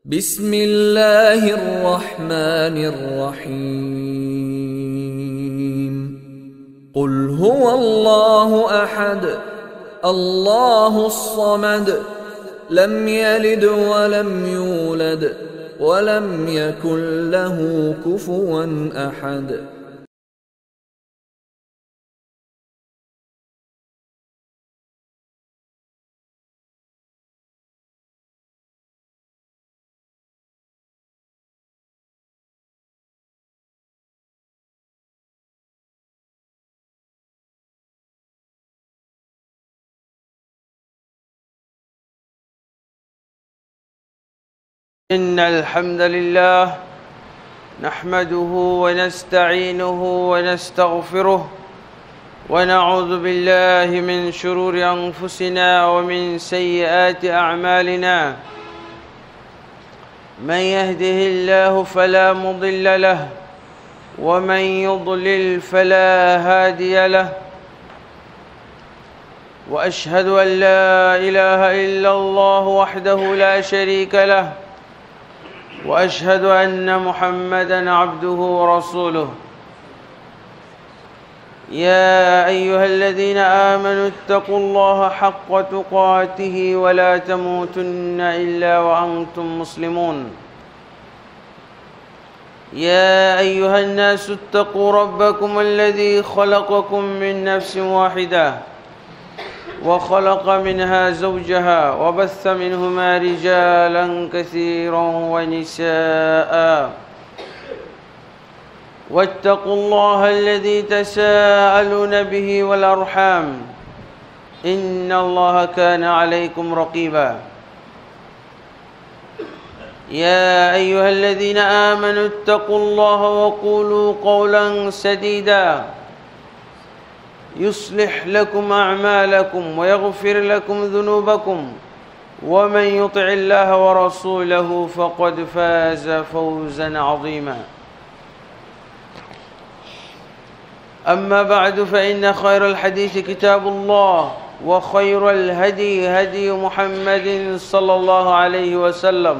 بسم الله الرحمن الرحيم قل هو الله أحد الله الصمد لم يلد ولم يولد ولم يكن له كفوا أحد. إن الحمد لله نحمده ونستعينه ونستغفره ونعوذ بالله من شرور أنفسنا ومن سيئات أعمالنا. من يهده الله فلا مضل له ومن يضلل فلا هادي له، وأشهد أن لا إله إلا الله وحده لا شريك له، وأشهد أن محمدًا عبده ورسوله. يا أيها الذين آمنوا اتقوا الله حق تقاته ولا تموتن إلا وأنتم مسلمون. يا أيها الناس اتقوا ربكم الذي خلقكم من نفس واحدة وخلق منها زوجها وبث منهما رجالا كثيرا ونساء، واتقوا الله الذي تساءلون به والأرحام إن الله كان عليكم رقيبا. يا أيها الذين آمنوا اتقوا الله وقولوا قولا سديدا يصلح لكم أعمالكم ويغفر لكم ذنوبكم، ومن يطع الله ورسوله فقد فاز فوزا عظيما. أما بعد، فإن خير الحديث كتاب الله، وخير الهدي هدي محمد صلى الله عليه وسلم،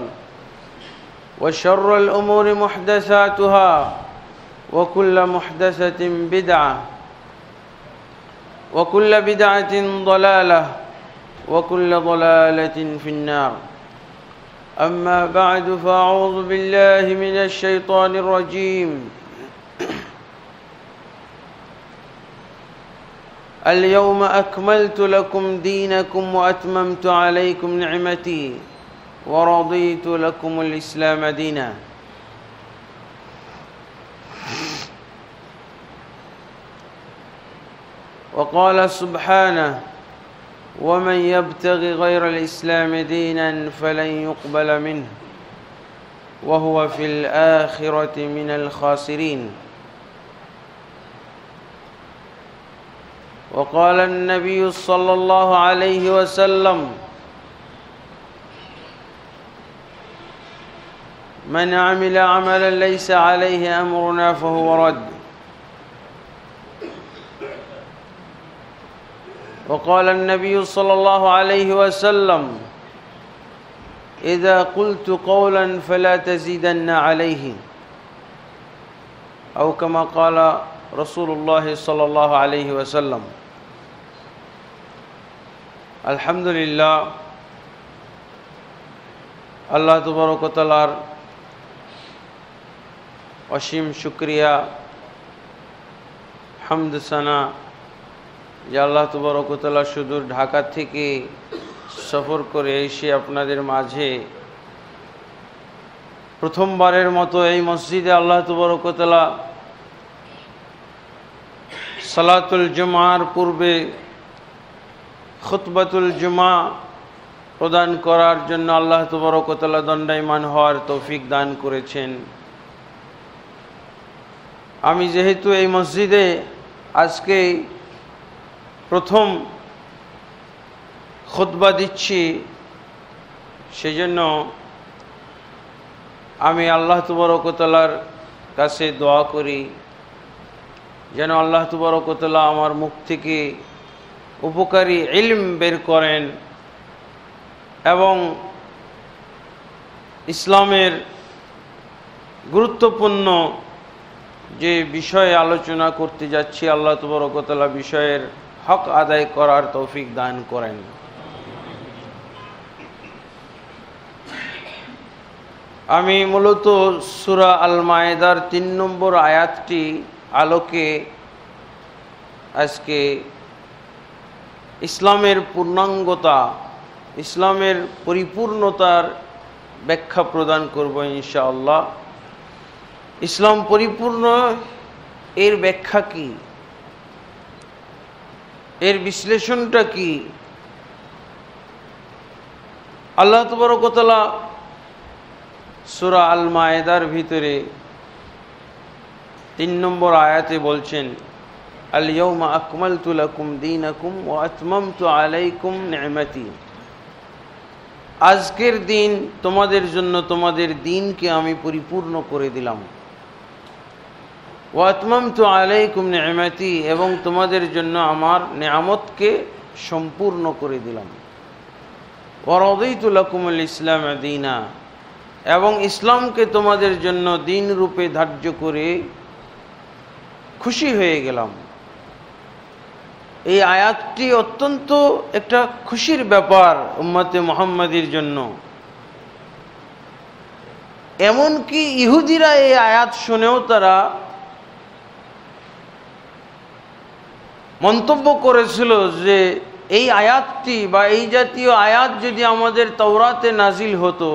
وشر الأمور محدثاتها، وكل محدثة بدعة، وكل بدعة ضلالة، وكل ضلالة في النار. أما بعد، فأعوذ بالله من الشيطان الرجيم. اليوم أكملت لكم دينكم وأتممت عليكم نعمتي ورضيت لكم الإسلام دينا. وقال سبحانه: ومن يبتغ غير الإسلام دينا فلن يقبل منه وهو في الآخرة من الخاسرين. وقال النبي صلى الله عليه وسلم: من عمل عملا ليس عليه أمرنا فهو رد. وقال النبي صلى الله عليه وسلم: إذا قلت قولا فلا تزيدن عليه، أو كما قال رسول الله صلى الله عليه وسلم। الحمد لله, আল্লাহ তাবারক ওয়া তাআলার অসীম শুকরিয়া, হামদ সানা যে আল্লাহ তাবারক ওয়া তাআলা সুদূর ঢাকা থেকে সফর করে এসে আপনাদের মাঝে প্রথমবারের মতো এই মসজিদে আল্লাহ তাবারক ওয়া তাআলা সালাতুল জুমার পূর্বে খুতবাতুল জুমা প্রদান করার জন্য আল্লাহ তাবারক ওয়া তাআলা দণ্ডায়মান হওয়ার তৌফিক দান করেছেন। আমি যেহেতু এই মসজিদে আজকে প্রথম খুতবা দিচ্ছি, সেজন্য আমি আল্লাহ তাবারক ওয়া তাআলার কাছে দোয়া করি যেন আল্লাহ তাবারক ওয়া তাআলা আমার মুখ থেকে উপকারী ইলম বের করেন এবং ইসলামের গুরুত্বপূর্ণ যে বিষয়ে আলোচনা করতে যাচ্ছি, আল্লাহ তাবারক ওয়া তাআলা বিষয়ের হক আদায় করার তৌফিক দান করেন। আমি মূলত সূরা আল মায়েদার ৩ নম্বর আয়াতটি আলোকে আজকে ইসলামের পূর্ণাঙ্গতা, ইসলামের পরিপূর্ণতার ব্যাখ্যা প্রদান করব ইনশাআল্লাহ। ইসলাম পরিপূর্ণ এর ব্যাখ্যা কি, এর বিশ্লেষণটা কি? আল্লাহ তাবারক ওয়া তাআলা সূরা আল মায়েদার ভিতরে ৩ নম্বর আয়াতে বলছেন, আল ইয়াউমা আকমালতু লাকুম দীনাকুম ওয়া আতমামতু আলাইকুম নি'মাতি। আজকের দিন তোমাদের জন্য তোমাদের দিনকে আমি পরিপূর্ণ করে দিলাম। ওয়া আতমামতু আলাইকুম নি'মাতি, এবং তোমাদের জন্য আমার নিয়ামতকে সম্পূর্ণ করে দিলাম। ওয়া রাদিতু লাকুমুল ইসলাম দীনা, এবং ইসলামকে তোমাদের জন্য দিন রূপে ধার্য করে খুশি হয়ে গেলাম। এই আয়াতটি অত্যন্ত একটা খুশির ব্যাপার উম্মতে মুহাম্মাদির জন্য। এমনকি ইহুদিরা এই আয়াত শুনেও তারা মন্তব্য করেছিল যে এই আয়াতটি বা এই জাতীয় আয়াত যদি আমাদের তাওরাতে নাজিল হতো,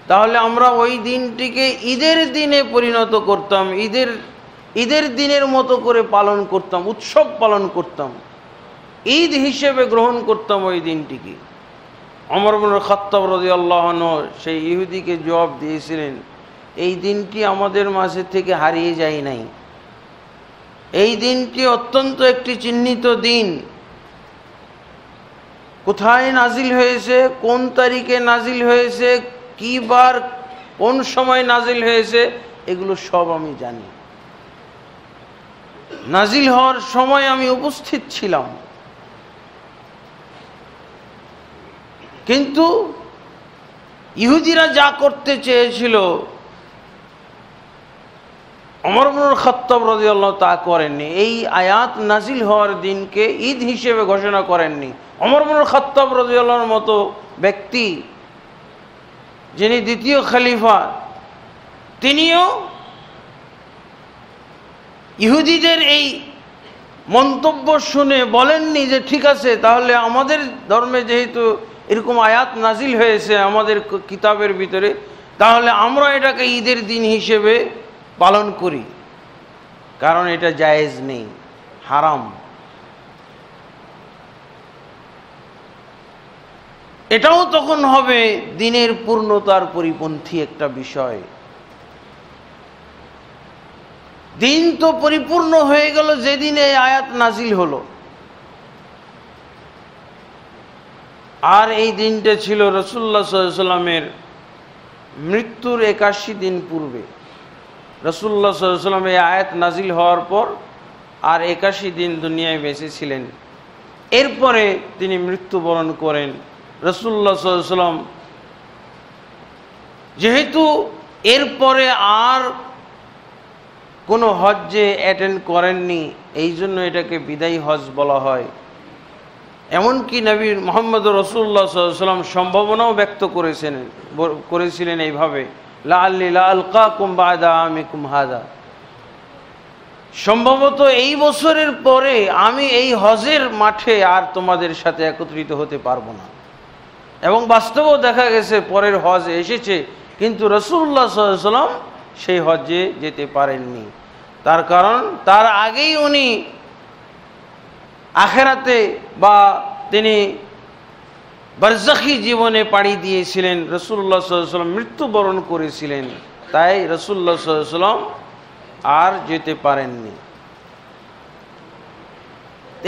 তাহলে আমরা ওই দিনটিকে ঈদের দিনে পরিণত করতাম, ঈদের দিনের মতো করে পালন করতাম, উৎসব পালন করতাম, ঈদ হিসেবে গ্রহণ করতাম ওই দিনটিকে। ওমর ইবনে খাত্তাব রাদিয়াল্লাহু আনহু সেই ইহুদিকে জবাব দিয়েছিলেন, এই দিনটি আমাদের মাঝে থেকে হারিয়ে যায় নাই। এই দিনটি অত্যন্ত একটি চিহ্নিত দিন। কোথায় নাজিল হয়েছে, কোন তারিখে নাজিল হয়েছে, কি বার কোন সময় নাজিল হয়েছে, এগুলো সব আমি জানি। নাজিল হওয়ার সময় আমি উপস্থিত ছিলাম। কিন্তু ইহুদিরা যা করতে চেয়েছিল ওমর ইবনে খাত্তাব রাদিয়াল্লাহু তা করেননি। এই আয়াত নাজিল হওয়ার দিনকে ঈদ হিসেবে ঘোষণা করেননি। ওমর ইবনে খাত্তাব রাদিয়াল্লাহুর মতো ব্যক্তি, যিনি দ্বিতীয় খলিফা, তিনিও ইহুদিদের এই মন্তব্য শুনে বলেননি যে ঠিক আছে, তাহলে আমাদের ধর্মে যেহেতু এরকম আয়াত নাজিল হয়েছে আমাদের কিতাবের ভিতরে, তাহলে আমরা এটাকে ঈদের দিন হিসেবে পালন করি, কারণ এটা জায়েজ নেই, হারাম। এটাও তখন হবে দিনের পূর্ণতার পরিপন্থী একটা বিষয়। দিন তো পরিপূর্ণ হয়ে গেল যেদিন এই আয়াত নাজিল হলো। আর এই দিনটা ছিল রাসূলুল্লাহ সাল্লাল্লাহু আলাইহি ওয়াসাল্লামের মৃত্যুর ৮১ দিন পূর্বে। রাসূলুল্লাহ সাল্লাল্লাহু আলাইহি ওয়াসাল্লাম এই আয়াত নাজিল হওয়ার পর আর ৮১ দিন দুনিয়ায় বেঁচে ছিলেন। এরপরে তিনি মৃত্যুবরণ করেন। রাসূলুল্লাহ সাল্লাল্লাহু আলাইহি ওয়াসাল্লাম যেহেতু এরপরে আর কোনো হজ্জে অ্যাটেন্ড করেননি, এই জন্য এটাকে বিদায়ী হজ বলা হয়। এমনকি নবী মুহাম্মদ রাসূলুল্লাহ সাল্লাল্লাহু আলাইহি ওয়াসাল্লাম সম্ভাবনাও ব্যক্ত করেছিলেন এইভাবে, লাআল্লি লা আলকাকুম বা'দা আমিকুম হাযা, সম্ভবত এই বছরের পরে আমি এই হজের মাঠে আর তোমাদের সাথে একত্রিত হতে পারবো না। এবং বাস্তবেও দেখা গেছে পরের হজ এসেছে, কিন্তু রাসূলুল্লাহ সাল্লাল্লাহু আলাইহি ওয়াসাল্লাম সেই হজ্জে যেতে পারেননি। তার কারণ তার আগেই উনি আখিরাতে বা তিনি বারজাখী জীবনে পাড়ি দিয়েছিলেন, রাসূলুল্লাহ সাল্লাল্লাহু আলাইহি ওয়াসাল্লাম মৃত্যুবরণ করেছিলেন, তাই রাসূলুল্লাহ সাল্লাল্লাহু আলাইহি ওয়াসাল্লাম আর যেতে পারেননি।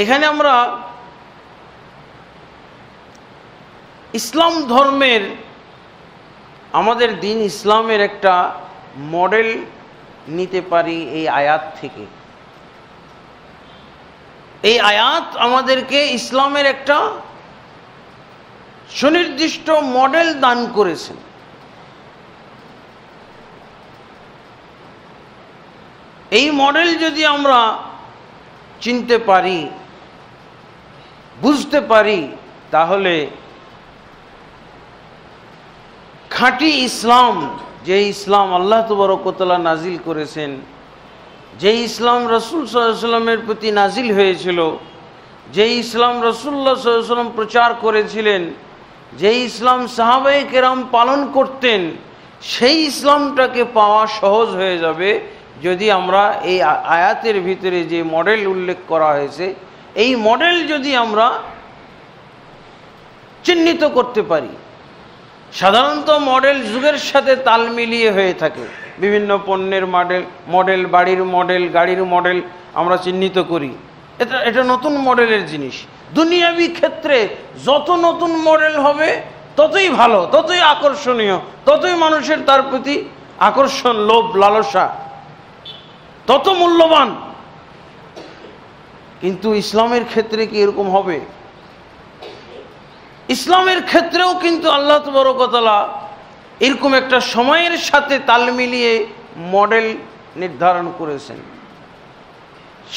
এখানে আমরা ইসলাম ধর্মের, আমাদের দিন ইসলামের একটা মডেল নিতে পারি এই আয়াত থেকে। এই আয়াত আমাদেরকে ইসলামের একটা সুনির্দিষ্ট মডেল দান করেছেন। এই মডেল যদি আমরা চিনতে পারি, বুঝতে পারি, তাহলে খাঁটি ইসলাম, যে ইসলাম আল্লাহ তাবারক ওয়া তাআলা নাজিল করেছেন, যে ইসলাম রাসূল সাল্লাল্লাহু আলাইহি ওয়াসাল্লামের প্রতি নাজিল হয়েছিল, যে ইসলাম রাসূলুল্লাহ সাল্লাল্লাহু আলাইহি ওয়াসাল্লাম প্রচার করেছিলেন, যে ইসলাম সাহাবায়ে কেরাম পালন করতেন, সেই ইসলামটাকে পাওয়া সহজ হয়ে যাবে যদি আমরা এই আয়াতের ভিতরে যে মডেল উল্লেখ করা হয়েছে এই মডেল যদি আমরা চিহ্নিত করতে পারি। সাধারণত মডেল যুগের সাথে তাল মিলিয়ে হয়ে থাকে। বিভিন্ন পণ্যের মডেল, বাড়ির মডেল, গাড়ির মডেল আমরা চিহ্নিত করি, এটা নতুন মডেলের জিনিস। দুনিয়াবি ক্ষেত্রে যত নতুন মডেল হবে ততই ভালো, ততই আকর্ষণীয়, ততই মানুষের তার প্রতি আকর্ষণ, লোভ, লালসা, তত মূল্যবান। কিন্তু ইসলামের ক্ষেত্রে কি এরকম হবে? ইসলামের ক্ষেত্রেও কিন্তু আল্লাহ তাবারক ওয়া তাআলা এরকম একটা সময়ের সাথে তাল মিলিয়ে মডেল নির্ধারণ করেছেন।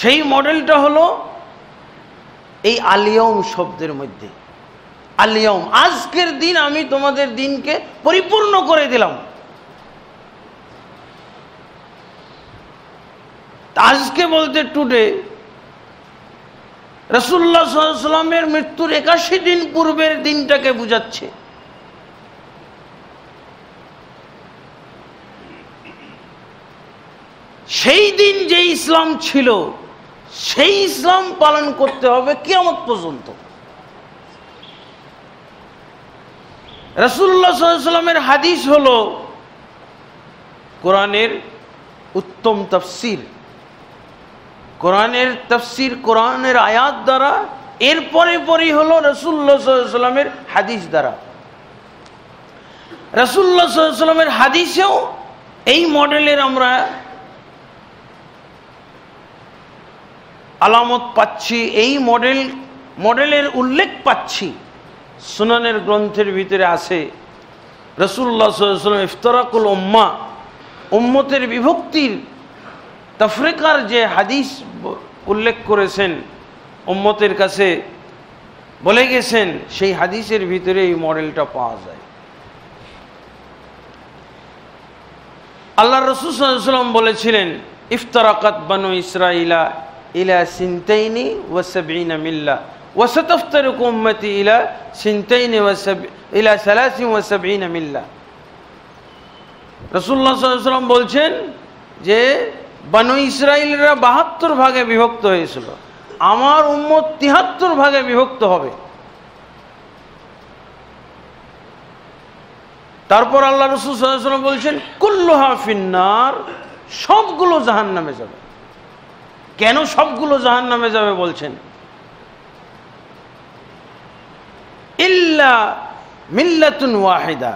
সেই মডেলটা হলো এই আল-ইয়াউম শব্দের মধ্যে। আল-ইয়াউম, আজকের দিন আমি তোমাদের দিনকে পরিপূর্ণ করে দিলাম। আজকে বলতে টুডে, রাসূলুল্লাহ সাল্লাল্লাহু আলাইহি ওয়াসাল্লামের মৃত্যুর ৮১ দিন পূর্বের দিনটাকে বুঝাচ্ছে। সেই দিন যে ইসলাম ছিল সেই ইসলাম পালন করতে হবে কিয়ামত পর্যন্ত। রাসূলুল্লাহ সাল্লাল্লাহু আলাইহি ওয়াসাল্লামের হাদিস হলো কোরআনের উত্তম তাফসীর, কোরআনের তাফসীর, কোরআনের আয়াত দ্বারা, এরপরে পরই হলো রাসূলুল্লাহ সাল্লাল্লাহু আলাইহি ওয়াসাল্লামের হাদিস দ্বারা। রাসূলুল্লাহ সাল্লাল্লাহু আলাইহি ওয়াসাল্লামের হাদিসেও এই মডেলের আমরা আলামত পাচ্ছি, এই মডেলের উল্লেখ পাচ্ছি। সুনানের গ্রন্থের ভিতরে আছে রাসূলুল্লাহ সাল্লাল্লাহু আলাইহি ওয়াসাল্লাম ইফতিরাকুল উম্মাহ, উম্মতের বিভক্তির, তাফরিকার যে হাদিস উল্লেখ করেছেন, উম্মতের কাছে বলে গেছেন, সেই হাদিসের ভিতরে এই মডেলটা পাওয়া যায়। আল্লাহ রাসূল সাল্লাল্লাহু আলাইহি ওয়াসাল্লাম বলেছিলেন, ইফতারাকাত বানু ইসরাঈলা ইলা সিনতাইনি ওয়া সাবঈনা মিল্লাহ ওয়া সাতাফতারিকু উম্মতি ইলা সিনতাইনি ইলা সালাসিন ওয়া সাবঈনা মিল্লাহ। রাসূলুল্লাহ সাল্লাল্লাহু আলাইহি ওয়াসাল্লাম বলছেন যে বানু ইসরাঈলরা ৭২ ভাগে বিভক্ত হয়েছিল, আমার উম্মত ৭৩ ভাগে বিভক্ত হবে। তারপর আল্লাহ রাসূল সাল্লাল্লাহু আলাইহি ওয়াসাল্লাম বলছেন কুল্লুহা ফিন্নার, সবগুলো জাহান্নামে যাবে। কেন সবগুলো জাহান্নামে যাবে বলছেন? ইল্লা মিল্লাতুন ওয়াহিদা,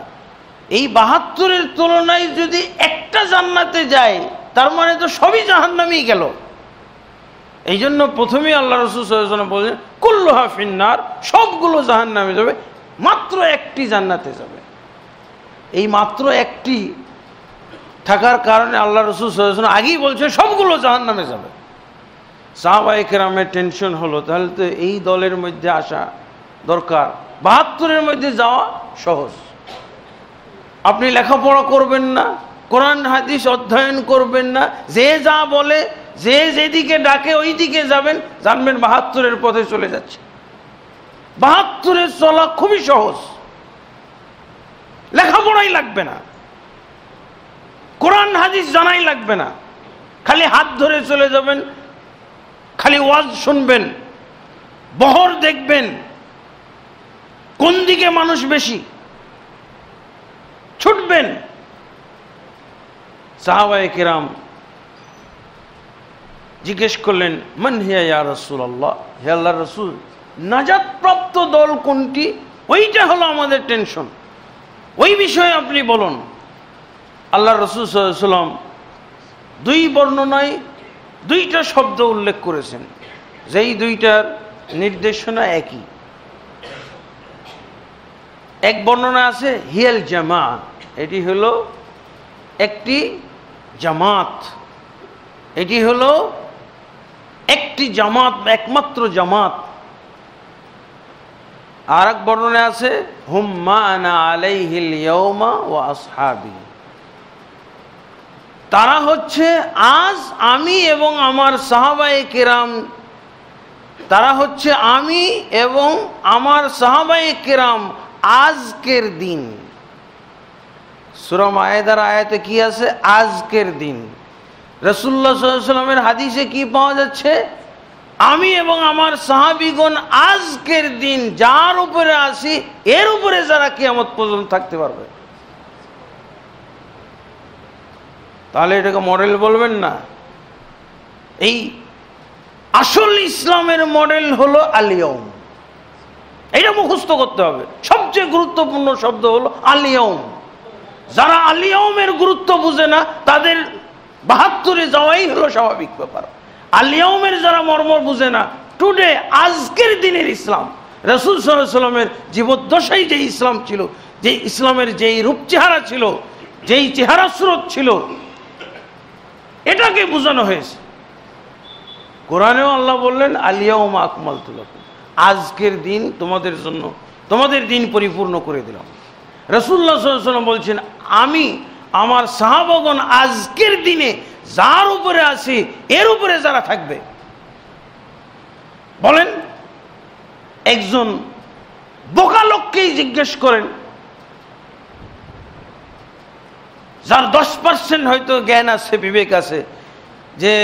এই ৭২-এর তুলনায় যদি একটা জান্নাতে যায় তার মানে তো সবই জাহান্নামেই গেল। এই জন্য প্রথমেই আল্লাহ রাসূল সাল্লাল্লাহু আলাইহি ওয়াসাল্লাম বলেন কুল্লুহা ফিন্নার, সবগুলো জাহান্নামে যাবে, মাত্র একটি জান্নাতে যাবে। এই মাত্র একটি থাকার কারণে আল্লাহ রাসূল সাল্লাল্লাহু আলাইহি ওয়াসাল্লাম আগেই বলছেন সবগুলো জাহান্নামে যাবে। সাহাবায়ে কেরামের টেনশন হলো, তাহলে তো এই দলের মধ্যে আসা দরকার, ৭২-এর মধ্যে যাওয়া সহজ। আপনি লেখাপড়া করবেন না, কোরআন হাদিস অধ্যয়ন করবেন না, যে যা বলে, যে যেদিকে ডাকে ওই দিকে যাবেন, জানবেন ৭২-এর পথে চলে যাচ্ছে। ৭২-এ চলা খুবই সহজ, লেখাপড়াই লাগবে না, কোরআন হাদিস জানাই লাগবে না, খালি হাত ধরে চলে যাবেন, খালি ওয়াজ শুনবেন, বহর দেখবেন, কোন দিকে মানুষ বেশি, ছুটবেন। সাহাবায়ে কেরাম জিজ্ঞেস করলেন মান হিয়া ইয়া রাসূলুল্লাহ, হে আল্লাহর রাসূল, নাজাত প্রাপ্ত দল কোনটি? ওইটা হলো আমাদের টেনশন, ওই বিষয়ে আপনি বলুন। আল্লাহর রাসূল সাল্লাল্লাহু আলাইহি ওয়াসাল্লাম দুই বর্ণনায় দুইটা শব্দ উল্লেখ করেছেন, যেই দুইটার নির্দেশনা একই। এক বর্ণনা আছে হিয়াল জামা, এটি হলো একটি জামাত, এটি হলো একটি জামাত, একমাত্র জামাত। আর এক বর্ণনা আছে হুম মা আনা আলাইহিল ইয়াউমা ওয়া আসহাবি, তারা হচ্ছে আজ আমি এবং আমার সাহাবায়ে কেরাম, তারা হচ্ছে আমি এবং আমার সাহাবায়ে কেরাম আজকের দিন। সূরা মায়েদার আয়াতে কি আছে? আজকের দিন। রাসূলুল্লাহ সাল্লাল্লাহু আলাইহি ওয়াসাল্লামের হাদিসে কি পাওয়া যাচ্ছে? আমি এবং আমার সাহাবীগণ আজকের দিন যার উপরে আসি এর উপরে যারা কিয়ামত পর্যন্ত থাকতে পারবে। তাহলে এটাকে মডেল বলবেন না? এই আসল ইসলামের মডেল হলো আল ইয়াউম। এটা মুখস্থ করতে হবে। সবচেয়ে গুরুত্বপূর্ণ শব্দ হলো আল ইয়াউম। যারা আল ইয়াউমের গুরুত্ব বুঝে না তাদের ৭২-এ যাওয়াই হলো স্বাভাবিক ব্যাপার। আল ইয়াউমের যারা মর্ম বুঝে না, টুডে আজকের দিনের ইসলাম, রাসূল সাল্লাল্লাহু আলাইহি ওয়াসাল্লামের জীবদ্দশায় যে ইসলাম ছিল, যে ইসলামের যেই রূপ চেহারা ছিল, যেই চেহারা স্রোত ছিল, এটাকে বোঝানো হয়েছে। কোরআনেও আল্লাহ বললেন আল ইয়াউমা আকমালতু লাকুম, আজকের দিন তোমাদের জন্য, তোমাদের দিন পরিপূর্ণ করে দিলাম। রাসূলুল্লাহ সাল্লাল্লাহু আলাইহি ওয়াসাল্লাম বলছেন আমি আমার সাহাবাগণ আজকের দিনে যার উপরে আছি এর উপরে যারা থাকবে। বলেন, একজন বোকা লোককেই জিজ্ঞেস করেন, যার 10% হয়তো জ্ঞান আছে, বিবেক আছে, যে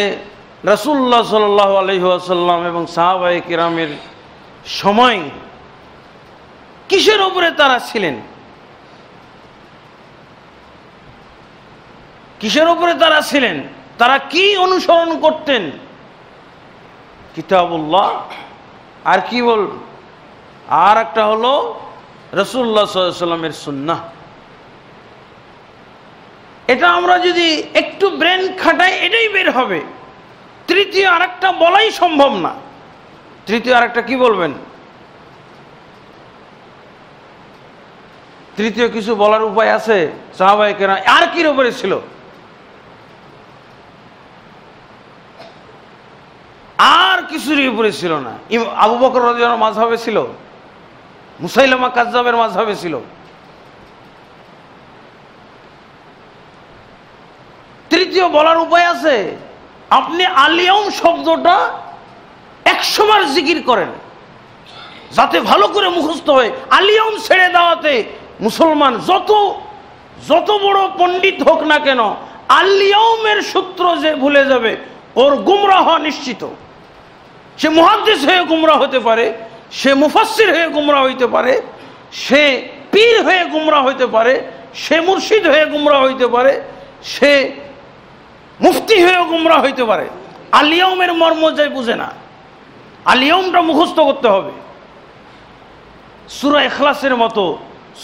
রাসূলুল্লাহ সাল্লাল্লাহু আলাইহি ওয়াসাল্লাম এবং সাহাবায়ে কিরামের সময় কিসের উপরে তারা ছিলেন, কিসের উপরে তারা ছিলেন, তারা কি অনুসরণ করতেন? কিতাবুল্লাহ, আর কি বল, আর একটা হলো রাসূলুল্লাহ সাল্লাল্লাহু আলাইহি ওয়াসাল্লামের সুন্নাহ। এটা আমরা যদি একটু ব্রেন খাটাই এটাই বের হবে। তৃতীয় আরেকটা বলাই সম্ভব না। তৃতীয় আরেকটা কি বলবেন? তৃতীয় কিছু বলার উপায় আছে? সাহাবায়ে কেরাম আর কির উপরে ছিল? আর কিছুরই উপরে ছিল না। আবু বকর রাদিয়াল্লাহু আনহু মাযহাবে ছিল, মুসাইলামা কাযযাবের মাযহাবে ছিল। তৃতীয় বলার উপায় আছে? আপনি আল ইয়াউম শব্দটা 100 বার জিকির করেন যাতে ভালো করে মুখস্থ হয়। আল ইয়াউম ছেড়ে দেওয়াতে মুসলমান যত বড় পণ্ডিত হোক না কেন, আল ইয়াউমের সূত্র যে ভুলে যাবে ওর গুমরাহ হওয়া নিশ্চিত। সে মুহাদ্দিস হয়ে গুমরাহ হতে পারে, সে মুফাসসির হয়ে গুমরাহ হইতে পারে, সে পীর হয়ে গুমরাহ হইতে পারে, সে মুর্শিদ হয়ে গুমরাহ হইতে পারে, সে মুফতি হয়ে গুমরাহ হইতে পারে। আল ইয়াউমের মর্ম যে বুঝে না, আল ইয়াউমটা মুখস্থ করতে হবে। সূরা ইখলাসের মতো,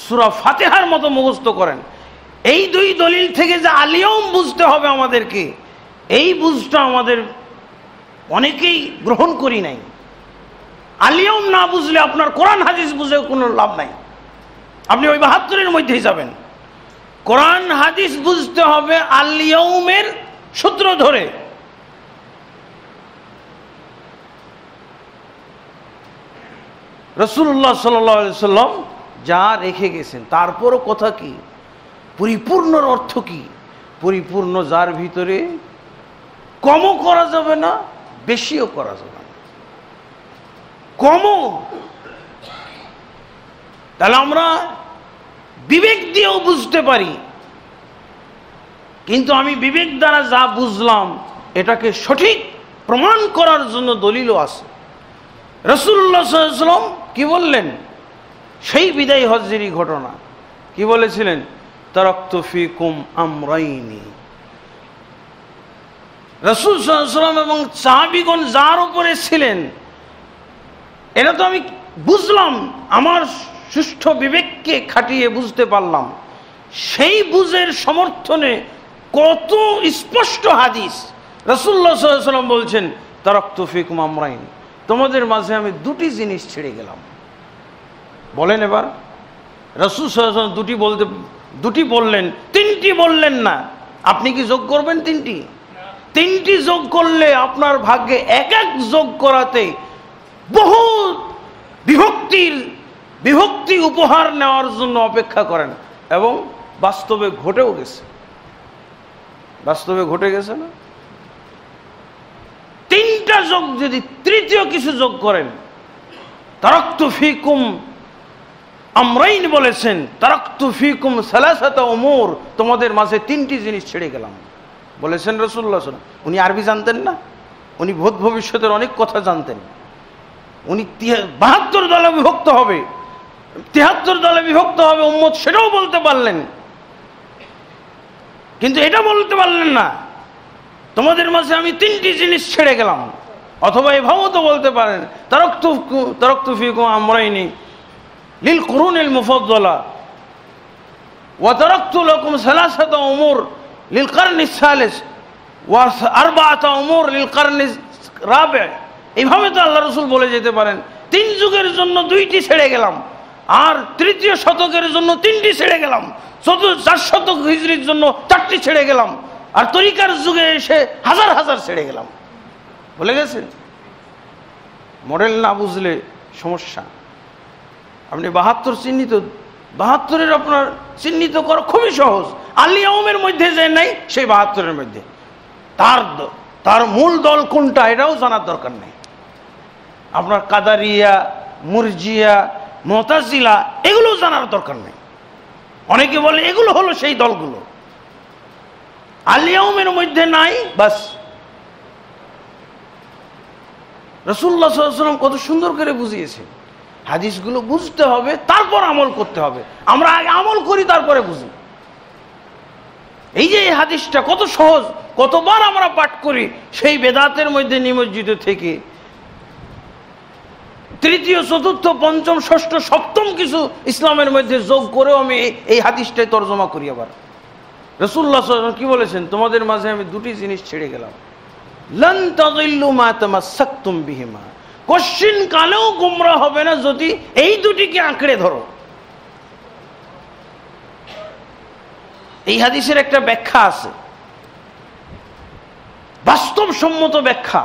সূরা ফাতিহার মতো মুখস্থ করেন। এই দুই দলিল থেকে যে আল ইয়াউম বুঝতে হবে আমাদেরকে, এই বুঝটা আমাদের অনেকেই গ্রহণ করি নাই। আল ইয়াউম না বুঝলে আপনার কোরআন হাদিস বুঝে কোনো লাভ নাই। আপনি ওই ৭২-এর মধ্যেই যাবেন। কোরআন হাদিস বুঝতে হবে আল ইয়াউমের সূত্র ধরে। রাসূলুল্লাহ সাল্লাল্লাহু আলাইহি ওয়াসাল্লাম যা রেখে গেছেন, তারপরও কথা কি? পরিপূর্ণর অর্থ কি? পরিপূর্ণ যার ভিতরে কমও করা যাবে না, বেশিও করা যাবে না। কমও, তাহলে আমরা বিবেক দিয়েও বুঝতে পারি, কিন্তু আমি বিবেক দ্বারা যা বুঝলাম এটাকে সঠিক প্রমাণ করার জন্য দলিলও আছে। রাসূলুল্লাহ সাল্লাল্লাহু আলাইহি ওয়াসাল্লাম কি বললেন? সেই বিদায় হজ্জেরই ঘটনা কি বলেছিলেন? তারাকতু ফিকুম আমরাইনি। রাসূল সাল্লাল্লাহু আলাইহি ওয়াসাল্লাম এবং সাহাবীগণ যার উপরে ছিলেন, এটা তো আমি বুঝলাম, আমার সুষ্ঠু বিবেককে খাটিয়ে বুঝতে পারলাম। সেই বুঝের সমর্থনে কত স্পষ্ট হাদিস। রাসূলুল্লাহ সাল্লাল্লাহু আলাইহি ওয়াসাল্লাম বলছেন তারাকতু ফিকুম আমরাইন, তোমাদের মাঝে আমি দুটি জিনিস ছেড়ে গেলাম। বলেন এবার, রাসূল সাল্লাল্লাহু আলাইহি ওয়াসাল্লাম দুটি বললেন, তিনটি বললেন না। আপনি কি যোগ করবেন তিনটি? তিনটি যোগ করলে আপনার ভাগ্যে এক এক যোগ করাতে বহু বিভক্তি উপহার নেওয়ার জন্য অপেক্ষা করেন, এবং বাস্তবে ঘটেও গেছে। বাস্তবে ঘটে গেছে না? তিনটা যোগ যদি তৃতীয় কিছু যোগ করেন, তারাক্তু ফিকুম আমরাইন বলেছেন, তারাক্তু ফিকুম সালাসাতা উমুর, তোমাদের মাঝে তিনটি জিনিস ছেড়ে গেলাম বলেছেন রাসূলুল্লাহ সাল্লাল্লাহু আলাইহি ওয়াসাল্লাম। উনি আরবি জানতেন না, উনি ভূত ভবিষ্যতের অনেক কথা জানতেন। উনি 72 দলে বিভক্ত হবে, 73 দলে বিভক্ত হবে উম্মত, সেটাও বলতে পারলেন, কিন্তু এটা বলতে পারলেন না তোমাদের মাঝে আমি তিনটি জিনিস ছেড়ে গেলাম। অথবা এভাবেও তো বলতে পারেন, তারাক্তু ফিকুম আমরাইনি লিল কুরুনিল মুফাদ্দালা ওয়া তারাক্তু লাকুম সালাসাতা উমুর লিল কারনিস সালিস ওয়া আরবাআতা উমুর লিল কারনিস রাবি'। এইভাবে তো আল্লাহ রাসূল বলে যেতে পারেন, 3 যুগের জন্য 2টি ছেড়ে গেলাম, আর তৃতীয় শতকের জন্য 3টি ছেড়ে গেলাম, 4 শতক হিজরির জন্য 4টি ছেড়ে গেলাম, আর তরিকার যুগে এসে হাজার হাজার ছেড়ে গেলাম। বলে গেছেন। মডেল না বুঝলে সমস্যা। আপনি 72 চিহ্নিত, 72-এর আপনার চিহ্নিত করা খুবই সহজ। আলিয়াউমের মধ্যে যে নাই, সেই 72-এর মধ্যে তার মূল দল কোনটা এটাও জানার দরকার নেই। আপনার কাদারিয়া, মুরজিয়া, মুতাজিলা এগুলো জানার দরকার নেই। অনেকে বলে এগুলো হলো সেই দলগুলো, আলিয়াউমের মধ্যে নাই, বাস। রাসূলুল্লাহ সাল্লাল্লাহু আলাইহি ওয়াসাল্লাম কত সুন্দর করে বুঝিয়েছেন। হাদিসগুলো বুঝতে হবে, তারপর আমল করতে হবে। আমরা আগে আমল করি, তারপরে বুঝি। এই যে এই হাদিসটা কত সহজ, কতবার আমরা পাঠ করি, সেই বেদাতের মধ্যে নিমজ্জিত থেকে তৃতীয়, চতুর্থ, পঞ্চম, ষষ্ঠ, সপ্তম কিছু ইসলামের মধ্যে যোগ করেও আমি এই হাদিসটাই তর্জমা করি। আবার রাসূলুল্লাহ সাল্লাল্লাহু আলাইহি ওয়াসাল্লাম কি বলেছেন, তোমাদের মাঝে আমি 2টি জিনিস ছেড়ে গেলাম, লান তাযিল্লু মা তামাসসাকতুম বিহিমা, কোশ্চিন কালেও গোমরা হবে না যদি এই 2টিকে আঁকড়ে ধরো। এই হাদিসের একটা ব্যাখ্যা আছে, বাস্তবসম্মত ব্যাখ্যা।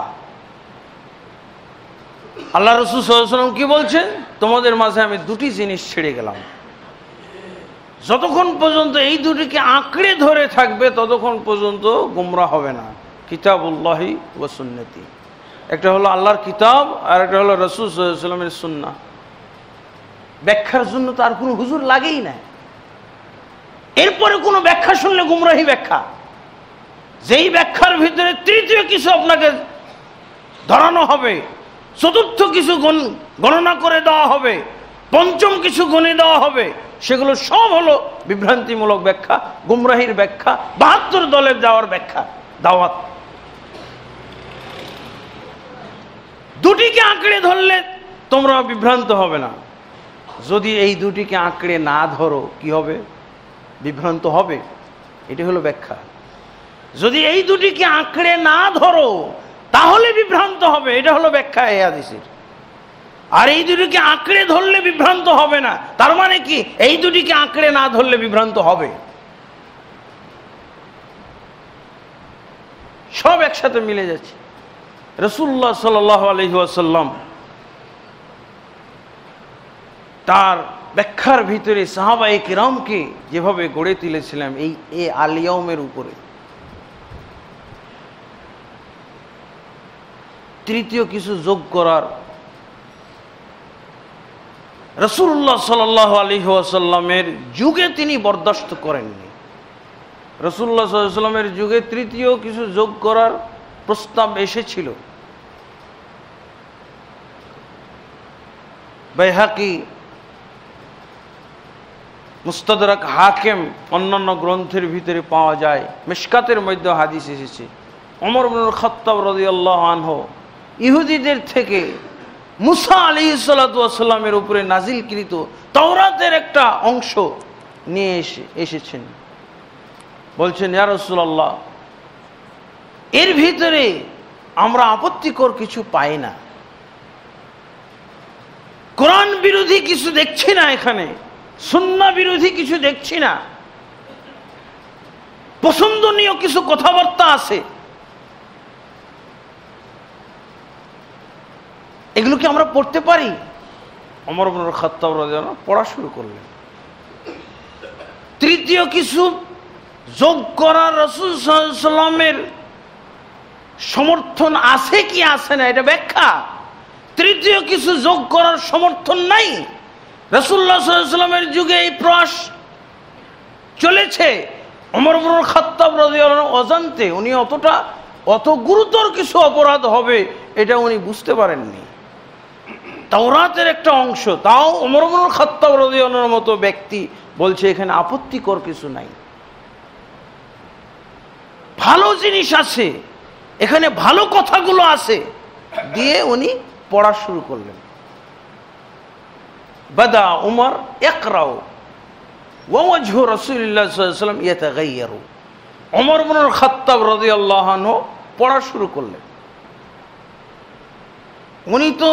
আল্লাহ রাসূল সাল্লাল্লাহু আলাইহি ওয়াসাল্লাম কি বলছেন, তোমাদের মাঝে আমি 2টি জিনিস ছেড়ে গেলাম, যতক্ষণ পর্যন্ত এই 2টিকে আঁকড়ে ধরে থাকবে ততক্ষণ পর্যন্ত গোমরা হবে না। কিতাবুল্লাহি ওয়া সুন্নতি, একটা হলো আল্লাহর কিতাব, আর একটা হলো রাসূল সাল্লাল্লাহু আলাইহি ওয়াসাল্লামের সুন্নাহ। ব্যাখ্যার জন্য তো আর কোনো হুজুর লাগেই না। এরপরে কোনো ব্যাখ্যা শুনলে গুমরাহি ব্যাখ্যা, যেই ব্যাখ্যার ভিতরে তৃতীয় কিছু আপনাকে ধরানো হবে, চতুর্থ কিছু গণনা করে দেওয়া হবে, পঞ্চম কিছু গণে দেওয়া হবে, সেগুলো সব হলো বিভ্রান্তিমূলক ব্যাখ্যা, গুমরাহির ব্যাখ্যা, 72 দলের যাওয়ার ব্যাখ্যা, দাওয়াত। 2টিকে আঁকড়ে ধরলে তোমরা বিভ্রান্ত হবে না। যদি এই 2টিকে আঁকড়ে না ধরো কি হবে? বিভ্রান্ত হবে। এটি হলো ব্যাখ্যা। যদি এই 2টিকে আঁকড়ে না ধরো তাহলে বিভ্রান্ত হবে, এটা হলো ব্যাখ্যা এই হাদিসের। আর এই 2টিকে আঁকড়ে ধরলে বিভ্রান্ত হবে না, তার মানে কি এই 2টিকে আঁকড়ে না ধরলে বিভ্রান্ত হবে। সব একসাথে মিলে যাচ্ছে। রাসূলুল্লাহ সাল্লাল্লাহু আলাইহি ওয়াসাল্লাম তার ব্যাখ্যার ভিতরে সাহাবায়ে কিরামকে যেভাবে গড়ে তুলেছিলেন এই আলিয়াউমের উপরে, তৃতীয় কিছু যোগ করার রাসূলুল্লাহ সাল্লাল্লাহু আলাইহি ওয়াসাল্লামের যুগে তিনি বরদাস্ত করেননি। রাসূলুল্লাহ সাল্লাল্লাহু আলাইহি ওয়াসাল্লামের যুগে তৃতীয় কিছু যোগ করার প্রস্তাব এসেছিল। বাইহাকি, মুস্তাদরাক হাকিম, অন্যান্য গ্রন্থের ভিতরে পাওয়া যায়। মিশকাতের মধ্যে হাদিস এসেছে, ওমর ইবনুল খাত্তাব রাদিয়াল্লাহু আনহু ইহুদিদের থেকে মুসা আলাইহিস সালাতু ওয়াস সালামের উপরে নাজিলকৃত তাওরাতের একটা অংশ নিয়ে এসেছেন। বলছেন, ইয়া রাসূলুল্লাহ, এর ভিতরে আমরা আপত্তিকর কিছু পাই না, কোরআন বিরোধী কিছু দেখছি না, এখানে সুন্নাহ বিরোধী কিছু দেখছি না, পছন্দনীয় কিছু কথাবার্তা আছে, এগুলো কি আমরা পড়তে পারি? ওমর ইবনে খাত্তাব রাদিয়াল্লাহু আনহু পড়া শুরু করলেন। তৃতীয় কিছু যোগ করার রাসূল সাল্লাল্লাহু আলাইহি ওয়াসাল্লামের সমর্থন আছে কি আছে না এটা ব্যাখ্যা। তৃতীয় কিছু যোগ করার সমর্থন নাই। রাসূলুল্লাহ সাল্লাল্লাহু আলাইহি ওয়াসাল্লামের যুগে এই প্রয়াস চলেছে। ওমর ইবনে খাত্তাব রাদিয়াল্লাহু আনহু অজান্তে উনি অত গুরুতর কিছু অপরাধ হবে এটা উনি বুঝতে পারেননি। তাওরাতের একটা অংশ, তাও ওমর ইবনে খাত্তাব রাদিয়াল্লাহু আনহুর মতো ব্যক্তি বলছে এখানে আপত্তিকর কিছু নাই, ভালো জিনিস আছে, এখানে ভালো কথাগুলো আছে, দিয়ে উনি পড়া শুরু করলেন। বাদা উমর ইকরাউ ওয়া ওয়াজহু রাসূলুল্লাহ সাল্লাল্লাহু আলাইহি ওয়াসাল্লাম ইয়াতাগায়্যারু। ওমর ইবনে খাত্তাব রাদিয়াল্লাহু আনহু পড়া শুরু করলেন। উনি তো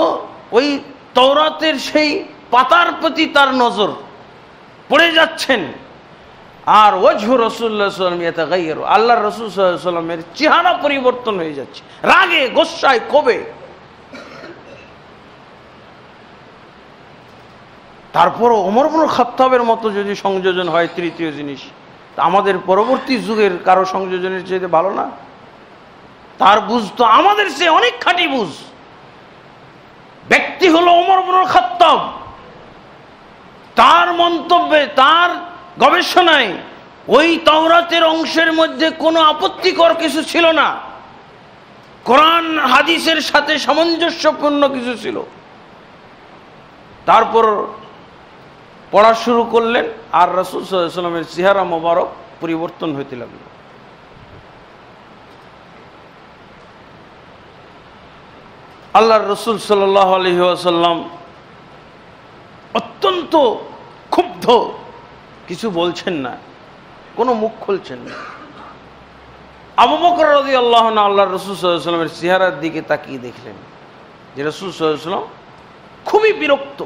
ওই তাওরাতের সেই পাতার প্রতি তার নজর পড়ে যাচ্ছেন। আর ওয়াজহু রাসূলুল্লাহ সাল্লাল্লাহু আলাইহি ওয়াসাল্লাম ইয়াতাগায়্যারু, আল্লাহর রাসূল সাল্লাল্লাহু আলাইহি ওয়াসাল্লামের চেহারা পরিবর্তন হয়ে যাচ্ছে রাগে, গোসায়, ক্ষোভে। তারপরও ওমর ইবনে খাত্তাবের মতো যদি সংযোজন হয় তৃতীয় জিনিস, তা আমাদের পরবর্তী যুগের কারো সংযোজনের চেয়ে ভালো না? তার বুঝ তো আমাদের চেয়ে অনেক খাঁটি বুঝ। ব্যক্তি হলো ওমর ইবনে খাত্তাব, তার মন্তব্যে, তার গবেষণায় ওই তাওরাতের অংশের মধ্যে কোনো আপত্তিকর কিছু ছিল না, কোরআন হাদিসের সাথে সামঞ্জস্যপূর্ণ কিছু ছিল। তারপর পড়া শুরু করলেন, আর রাসূল সাল্লাল্লাহু আলাইহি ওয়াসাল্লামের চেহারা মোবারক পরিবর্তন হতে লাগলো। আল্লাহর রাসূল সাল্লাল্লাহু আলাইহি ওয়াসাল্লাম অত্যন্ত ক্ষুব্ধ, কিছু বলছেন না, কোনো মুখ খুলছেন না। আবু বকর রাদিয়াল্লাহু আনহু আল্লাহর রাসূল সাল্লাল্লাহু আলাইহি ওয়াসাল্লামের চেহারার দিকে তাকিয়ে দেখলেন যে রাসূল সাল্লাল্লাহু আলাইহি ওয়াসাল্লাম খুবই বিরক্ত,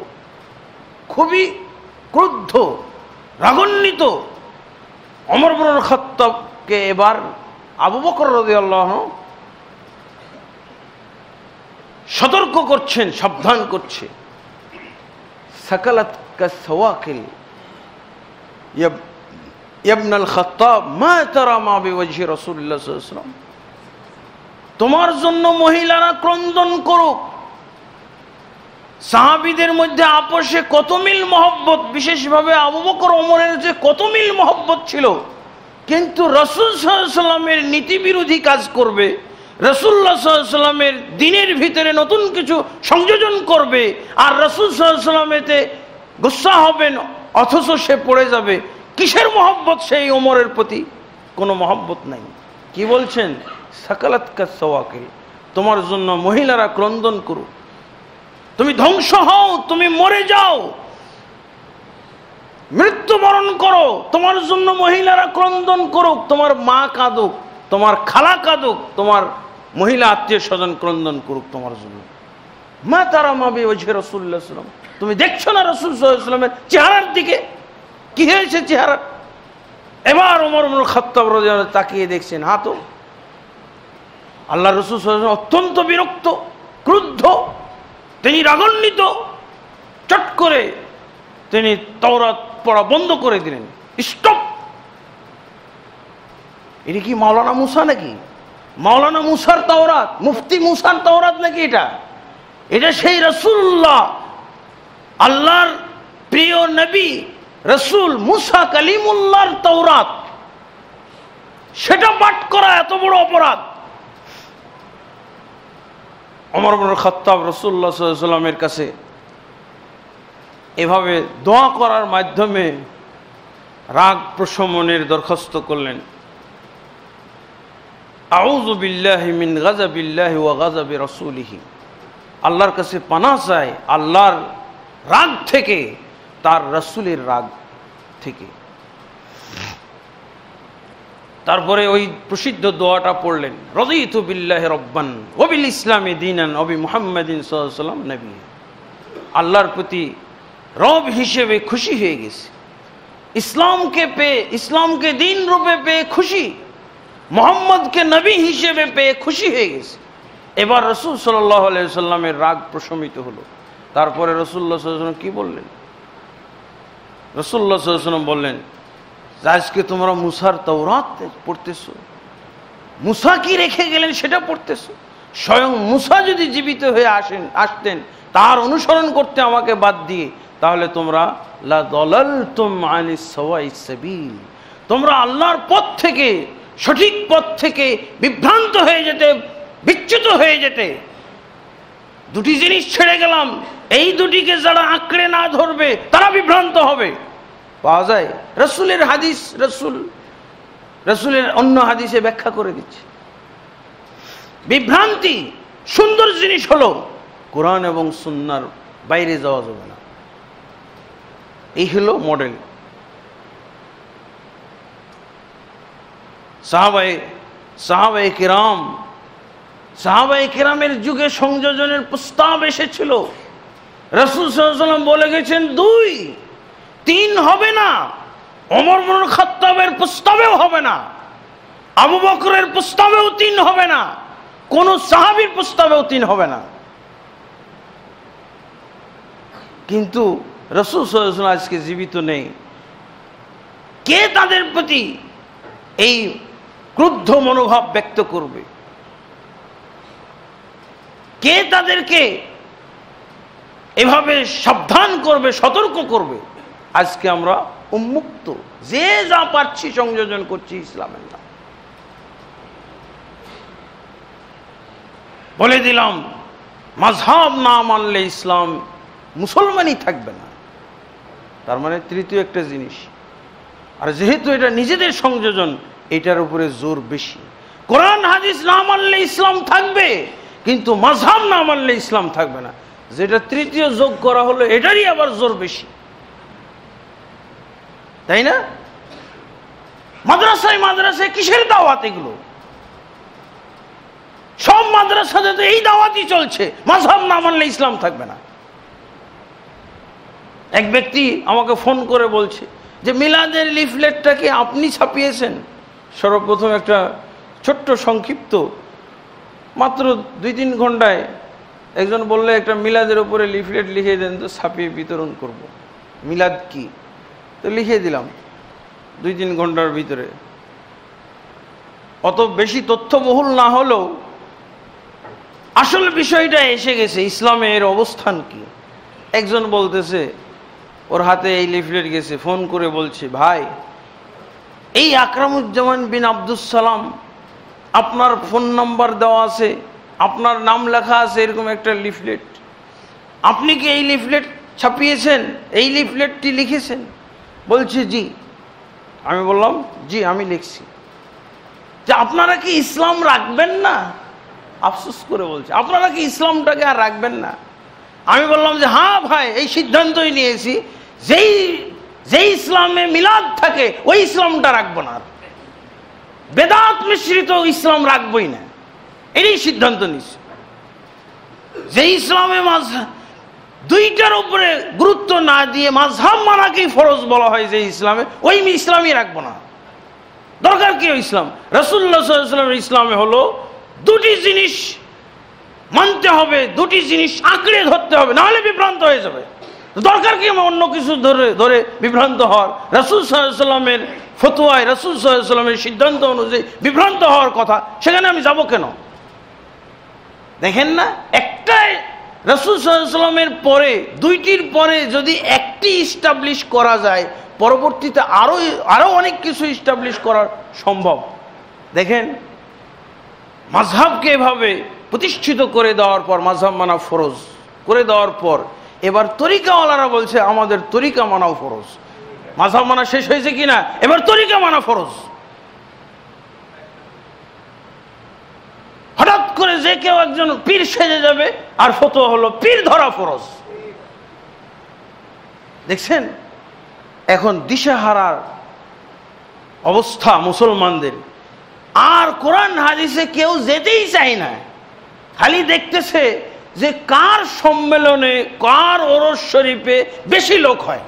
খুবই ক্রুদ্ধ, রাগান্বিত। ওমর ইবনে খাত্তাবকে এবার আবু বকর রাদিয়াল্লাহু আনহু সতর্ক করছেন, সাবধান করছে। সাকালাত কাসওয়াকিল ইবনুল খাত্তাব মা তারা মা বিওয়াজহি রাসূলুল্লাহ সাল্লাল্লাহু আলাইহি ওয়াসাল্লাম, তোমার জন্য মহিলারা ক্রন্দন করুক। সাহাবীদের মধ্যে আপোষে কত মিল মহব্বত, বিশেষভাবে আবু বকর ওমরের যে কত মিল মহব্বত ছিল, কিন্তু রাসূল সাল্লাল্লাহু আলাইহি ওয়াসাল্লামের নীতি বিরোধী কাজ করবে, রাসূলুল্লাহ সাল্লাল্লাহু আলাইহি ওয়াসাল্লামের দ্বীনের ভিতরে নতুন কিছু সংযোজন করবে, আর রাসূল সাল্লাল্লাহু আলাইহি ওয়াসাল্লাম এতে গুসা হবেন, অথচ সে পড়ে যাবে। কিসের মহব্বত সেই ওমরের প্রতি? কোনো মহব্বত নাই। কি বলছেন? সাকালাত কাসওয়াকিল, তোমার জন্য মহিলারা ক্রন্দন করুক, তুমি ধ্বংস হও, তুমি মরে যাও, মৃত্যুবরণ করো, তোমার জন্য মহিলারা ক্রন্দন করুক, তোমার মা কাঁদুক, তোমার খালা কাঁদুক, তোমার মহিলা আত্মীয় স্বজন ক্রন্দন করুক তোমার জন্য। মা তারা মা বিওয়াজহি রাসূলুল্লাহ সাল্লাল্লাহু আলাইহি ওয়াসাল্লাম, তুমি দেখছো না রাসূল সাল্লাল্লাহু আলাইহি ওয়াসাল্লামের চেহারার দিকে কি হয়েছে চেহারা? এবার ওমর ইবনে খাত্তাব রাদিয়াল্লাহু আনহু তাকিয়ে দেখছেন, হ্যাঁ তো আল্লাহ রাসূল সাল্লাল্লাহু আলাইহি ওয়াসাল্লাম অত্যন্ত বিরক্ত, ক্রুদ্ধ, তিনি রাগান্বিত। চট করে তিনি তাওরাত পড়া বন্ধ করে দিলেন। স্টপ! এটা কি মাওলানা মুসা নাকি? মাওলানা মুসার তাওরাত, মুফতি মুসার তাওরাত নাকি এটা? এটা সেই রাসূলুল্লাহ, আল্লাহর প্রিয় নবী রাসূল মুসা কালিমুল্লাহর তাওরাত, সেটা পাঠ করা এত বড় অপরাধ। ওমর ইবনে খাত্তাব রাসূলুল্লাহ সাল্লাল্লাহু আলাইহি ওয়াসাল্লামের কাছে এভাবে দোয়া করার মাধ্যমে রাগ প্রশমনের দরখাস্ত করলেন। আউযু বিল্লাহি মিন গাযাবিল্লাহি ওয়া গাযাবি রাসূলিহি, আল্লাহর কাছে পানাহ চাই আল্লাহর রাগ থেকে, তার রাসূলের রাগ থেকে। তারপরে ওই প্রসিদ্ধ দোয়াটা পড়লেন, রাযীতু বিল্লাহি রাব্বান ওয়া বিল ইসলামি দীনান ওয়া বি মুহাম্মাদিন সাল্লাল্লাহু আলাইহি ওয়াসাল্লাম নবী। আল্লাহর প্রতি রব হিসেবে খুশি হয়ে গেছে, ইসলামকে পেয়ে, ইসলামকে দিন রূপে পেয়ে খুশি, মুহাম্মদকে নবী হিসেবে পেয়ে খুশি হয়ে গেছে। এবার রসুল সাল্লাল্লাহু আলাইহি সাল্লামের রাগ প্রশমিত হলো। তারপরে রাসূলুল্লাহ সাল্লাল্লাহু আলাইহি ওয়াসাল্লাম কি বললেন? রাসূলুল্লাহ সাল্লাল্লাহু আলাইহি ওয়াসাল্লাম বললেন যে আজকে তোমরা মুসার তাওরাত পড়তেছো, মুসা কি রেখে গেলেন সেটা পড়তেছো। স্বয়ং মুসা যদি জীবিত হয়ে আসতেন তার অনুসরণ করতে আমাকে বাদ দিয়ে, তাহলে তোমরা লা দালালতুম আনিস সাওয়াইস সাবিল, তোমরা আল্লাহর পথ থেকে, সঠিক পথ থেকে বিভ্রান্ত হয়ে যেতে, বিচ্যুত হয়ে যেতে। দুটি জিনিস ছেড়ে গেলাম, এই দুটিকে যারা আঁকড়ে না ধরবে তারা বিভ্রান্ত হবে। পাওয়া যায় রাসূলের হাদিস, রাসূলের অন্য হাদিসে ব্যাখ্যা করে দিচ্ছে। বিভ্রান্তি সুন্দর জিনিস হলো কোরআন এবং সুন্নাহর বাইরে যাওয়া যাবে না। এই হলো মডেল। সাহাবায়ে কেরামের যুগে সংযোজনের প্রস্তাব এসেছিল। রাসূল সাল্লাল্লাহু আলাইহি ওয়াসাল্লাম বলে গেছেন 2, 3 হবে না। ওমর ইবনে খাত্তাবের প্রস্তাবেও হবে না, আবু বকরের প্রস্তাবেও 3 হবে না, কোন সাহাবীর প্রস্তাবেও 3 হবে না। কিন্তু রাসূল সাল্লাল্লাহু আলাইহি ওয়াসাল্লাম আজকে জীবিত নেই। কে তাদের প্রতি এই ক্রুদ্ধ মনোভাব ব্যক্ত করবে? কে তাদেরকে এভাবে সাবধান করবে, সতর্ক করবে? আজকে আমরা উন্মুক্ত, যে যা পারছি সংযোজন করছি ইসলামের নাম। বলে দিলাম মাযহাব না মানলে ইসলাম মুসলমানই থাকবে না। তার মানে তৃতীয় একটা জিনিস। আর যেহেতু এটা নিজেদের সংযোজন, এটার উপরে জোর বেশি। কোরআন হাদিস না মানলে ইসলাম থাকবে, কিন্তু মাযহাব না মানলে ইসলাম থাকবে না। যেটা তৃতীয় যোগ করা হলো, এটারই আবার জোর বেশি, তাই না? মাদ্রাসায় কিসের দাওয়াত এগুলো? সব মাদ্রাসাতে তো এই দাওয়াতই চলছে, মাযহাব না মানলে ইসলাম থাকবে না। এক ব্যক্তি আমাকে ফোন করে বলছে যে মিলাদের লিফলেটটা কি আপনি ছাপিয়েছেন? সর্বপ্রথম একটা ছোট্ট সংক্ষিপ্ত, মাত্র 2-3 ঘন্টায় একজন বললে একটা মিলাদের উপরে লিফলেট লিখে দেন তো, ছাপিয়ে বিতরণ করব। মিলাদ কি? তো লিখে দিলাম 2-3 ঘন্টার ভিতরে। অত বেশি তথ্যবহুল না হলেও আসল বিষয়টা এসে গেছে, ইসলামের অবস্থান কি। একজন বলতেছে ওর হাতে এই লিফলেট গেছে, ফোন করে বলছে ভাই, এই আকরামুজ্জামান বিন আব্দুস সালাম, আপনার ফোন নাম্বার দেওয়া আছে, আপনার নাম লেখা আছে এরকম একটা লিফলেট, আপনি কি এই লিফলেট ছাপিয়েছেন, এই লিফলেটটি লিখেছেন? বলছে জি। আমি বললাম জি আমি লিখছি। যে আপনারা কি ইসলাম রাখবেন না? আফসোস করে বলছে আপনারা কি ইসলামটাকে আর রাখবেন না? আমি বললাম যে হ্যাঁ ভাই, এই সিদ্ধান্তই নিয়েছি, যেই ইসলামে মিলাদ থাকে ওই ইসলামটা রাখবো না, বেদাত মিশ্রিত ইসলাম রাখবই না, এটাই সিদ্ধান্ত নিচ্ছে। যে ইসলামে দুইটার উপরে গুরুত্ব না দিয়ে মাযহাব মানাকেই ফরজ বলা হয়, যে ইসলামে, ওই ইসলামই রাখবো না। দরকার কি ইসলাম? রাসূলুল্লাহ সাল্লাল্লাহু আলাইহি ওয়াসাল্লামের ইসলামে হলো দুটি জিনিস মানতে হবে, দুটি জিনিস আঁকড়ে ধরতে হবে, নাহলে বিভ্রান্ত হয়ে যাবে। দরকার কি অন্য কিছু ধরে বিভ্রান্ত হওয়ার? রাসূল সাল্লাল্লাহু আলাইহি ওয়াসাল্লামের ফতোয়ায়, রাসূল সাল্লাল্লাহু আলাইহি ওয়াসাল্লামের সিদ্ধান্ত অনুযায়ী বিভ্রান্ত হওয়ার কথা, সেখানে আমি যাব কেন? দেখেন না, একটাই রাসূল সাল্লাল্লাহু আলাইহি ওয়াসাল্লামের পরে, দুইটির পরে যদি একটি ইস্টাবলিশ করা যায়, পরবর্তীতে আরো অনেক কিছু ইস্টাবলিশ করা সম্ভব। দেখেন, মাযহাবকে এভাবে প্রতিষ্ঠিত করে দেওয়ার পর, মাযহাব মানা ফরজ করে দেওয়ার পর, এবার তরিকাওয়ালারা বলছে আমাদের তরিকা মানাও ফরজ। মাযহাব মানা শেষ হয়েছে কিনা, এবার তরিকা মানা ফরজ। হঠাৎ করে যে কেউ একজন পীর সেজে যাবে, আর ফতোয়া হলো পীর ধরা ফরজ। দেখছেন এখন দিশাহারার অবস্থা মুসলমানদের। আর কোরআন হাদিসে কেউ যেতেই চায় না, খালি দেখতেছে যে কার সম্মেলনে, কার ওরস শরীফে বেশি লোক হয়,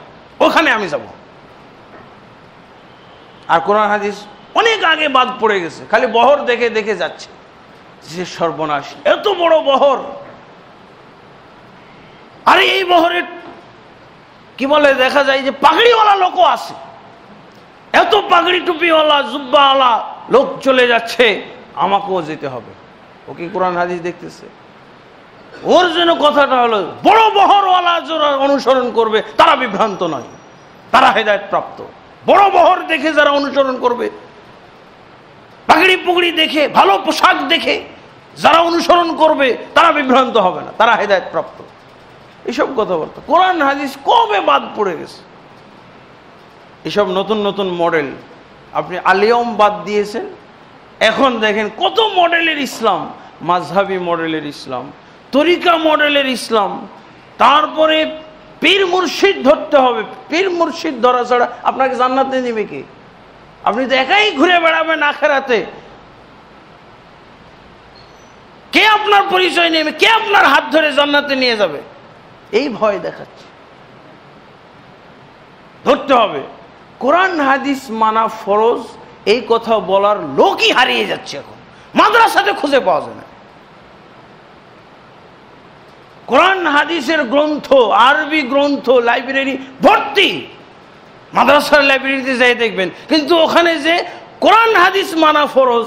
ওখানে আমি যাব। আর কোরআন হাদিস অনেক আগে বাদ পড়ে গেছে, খালি বহর দেখে দেখে যাচ্ছে। যে সর্বনাশ, এত বড় বহর, আরে এই বহরে কি বলে দেখা যায় যে পাগড়িওয়ালা লোকও আছে, এত পাগড়ি টুপিওয়ালা জুব্বাওয়ালা লোক চলে যাচ্ছে, আমাকেও যেতে হবে। ও কি কোরআন হাদিস দেখতেছে? ওর জন্য কথাটা হলো বড় বহরওয়ালা যারা অনুসরণ করবে তারা বিভ্রান্ত নয়, তারা হেদায়েত প্রাপ্ত। বড় বহর দেখে যারা অনুসরণ করবে, পাগড়ি পুগড়ি দেখে, ভালো পোশাক দেখে যারা অনুসরণ করবে তারা বিভ্রান্ত হবে না, তারা হেদায়েত প্রাপ্ত। এসব কথাবার্তা কোরআন হাদিস কবে বাদ পড়ে গেছে? এসব নতুন নতুন মডেল, আপনি আলিয়ম বাদ দিয়েছেন, এখন দেখেন কত মডেলের ইসলাম, মাযহাবী মডেলের ইসলাম, তরিকা মডেলের ইসলাম, তারপরে পীর মুর্শিদ ধরতে হবে। পীর মুর্শিদ ধরা ছাড়া আপনাকে জান্নাতে নেবে কে? আপনি তো একাই ঘুরে বেড়াবেন আখেরাতে, কে আপনার পরিচয় নেবে, কে আপনার হাত ধরে জান্নাতে নিয়ে যাবে? এই ভয় দেখাচ্ছে। ধরতে হবে কোরআন হাদিস মানা ফরজ, এই কথা বলার লোকই হারিয়ে যাচ্ছে। এখন মাদ্রাসাতে খুঁজে পাওয়া যায় না। কোরআন হাদিসের গ্রন্থ, আরবি গ্রন্থ লাইব্রেরি ভর্তি, মাদ্রাসার লাইব্রেরিতে যাই দেখবেন, কিন্তু ওখানে যে কোরআন হাদিস মানা ফরজ,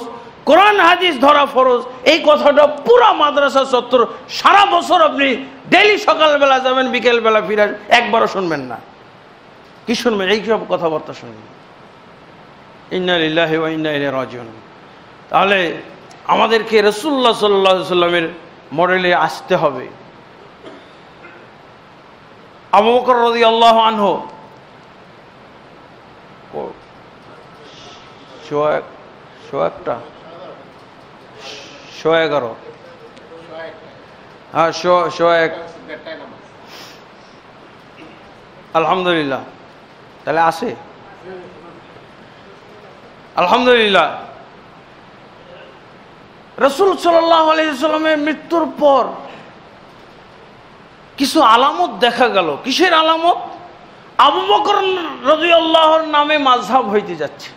কোরআন হাদিস ধরা ফরজ, এই কথাটা পুরা মাদ্রাসা চত্বর সারা বছর আপনি ডেইলি সকালবেলা যাবেন, বিকেলবেলা ফিরে একবারও শুনবেন না। কি শুনবেন? এইসব কথাবার্তা শুনবেন। ইন্না লিল্লাহি ওয়া ইন্না ইলাইহি রাজিউন। তাহলে আমাদেরকে রাসূলুল্লাহ সাল্লাল্লাহু আলাইহি ওয়াসাল্লামের মডেলে আসতে হবে। আবু বকর রাদিয়াল্লাহু আনহু আলহামদুলিল্লাহ, তাহলে আসে আলহামদুলিল্লাহ। রাসূল সাল্লাল্লাহু আলাইহি ওয়াসাল্লামের মৃত্যুর পর কিছু আলামত দেখা গেল। কিসের আলামত? আবু বকর রাদিয়াল্লাহুর নামে মাযহাব হইতে যাচ্ছে,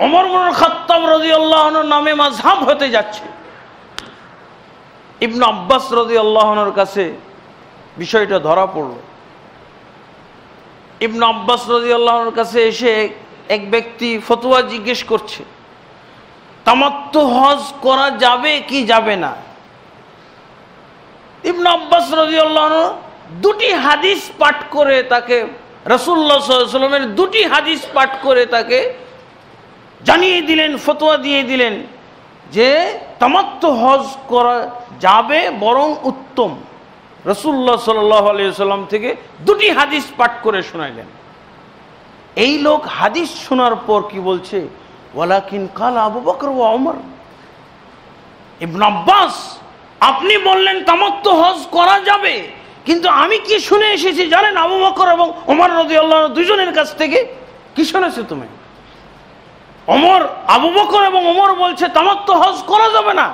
ওমর ইবনে খাত্তাব রাদিয়াল্লাহুর নামে মাযহাব হতে যাচ্ছে। ইবনে আব্বাস রাদিয়াল্লাহুর কাছে বিষয়টা ধরা পড়ল। ইবনে আব্বাস রাদিয়াল্লাহুর কাছে এসে এক ব্যক্তি ফতোয়া জিজ্ঞেস করছে, তামাত্তু হজ করা যাবে কি যাবে না? ইবনে আব্বাস রাদিয়াল্লাহু আনহু দুটি হাদিস পাঠ করে তাকে, রাসূলুল্লাহ সাল্লাল্লাহু আলাইহি ওয়াসাল্লামের দুটি হাদিস পাঠ করে তাকে জানিয়ে দিলেন, ফতোয়া দিয়ে দিলেন যে তামাত্তু হজ করা যাবে, বরং উত্তম। রাসূলুল্লাহ সাল্লাল্লাহু আলাইহি ওয়াসাল্লাম থেকে দুটি হাদিস পাঠ করে শোনাইলেন। এই লোক হাদিস শোনার পর কি বলছে? ওয়ালাকিন কালা আবু বকর ওয়া ওমর। ইবনে আব্বাস, আপনি বললেন তামাত্তু হজ করা যাবে, কিন্তু আমি কি শুনে এসেছি জানেন? আবু বকর এবং ওমর রাদিয়াল্লাহু আনহু দুজনের কাছ থেকে। কি শুনেছো তুমি? ওমর, আবু বকর এবং ওমর বলছে তামাত্তু হজ করা যাবে না।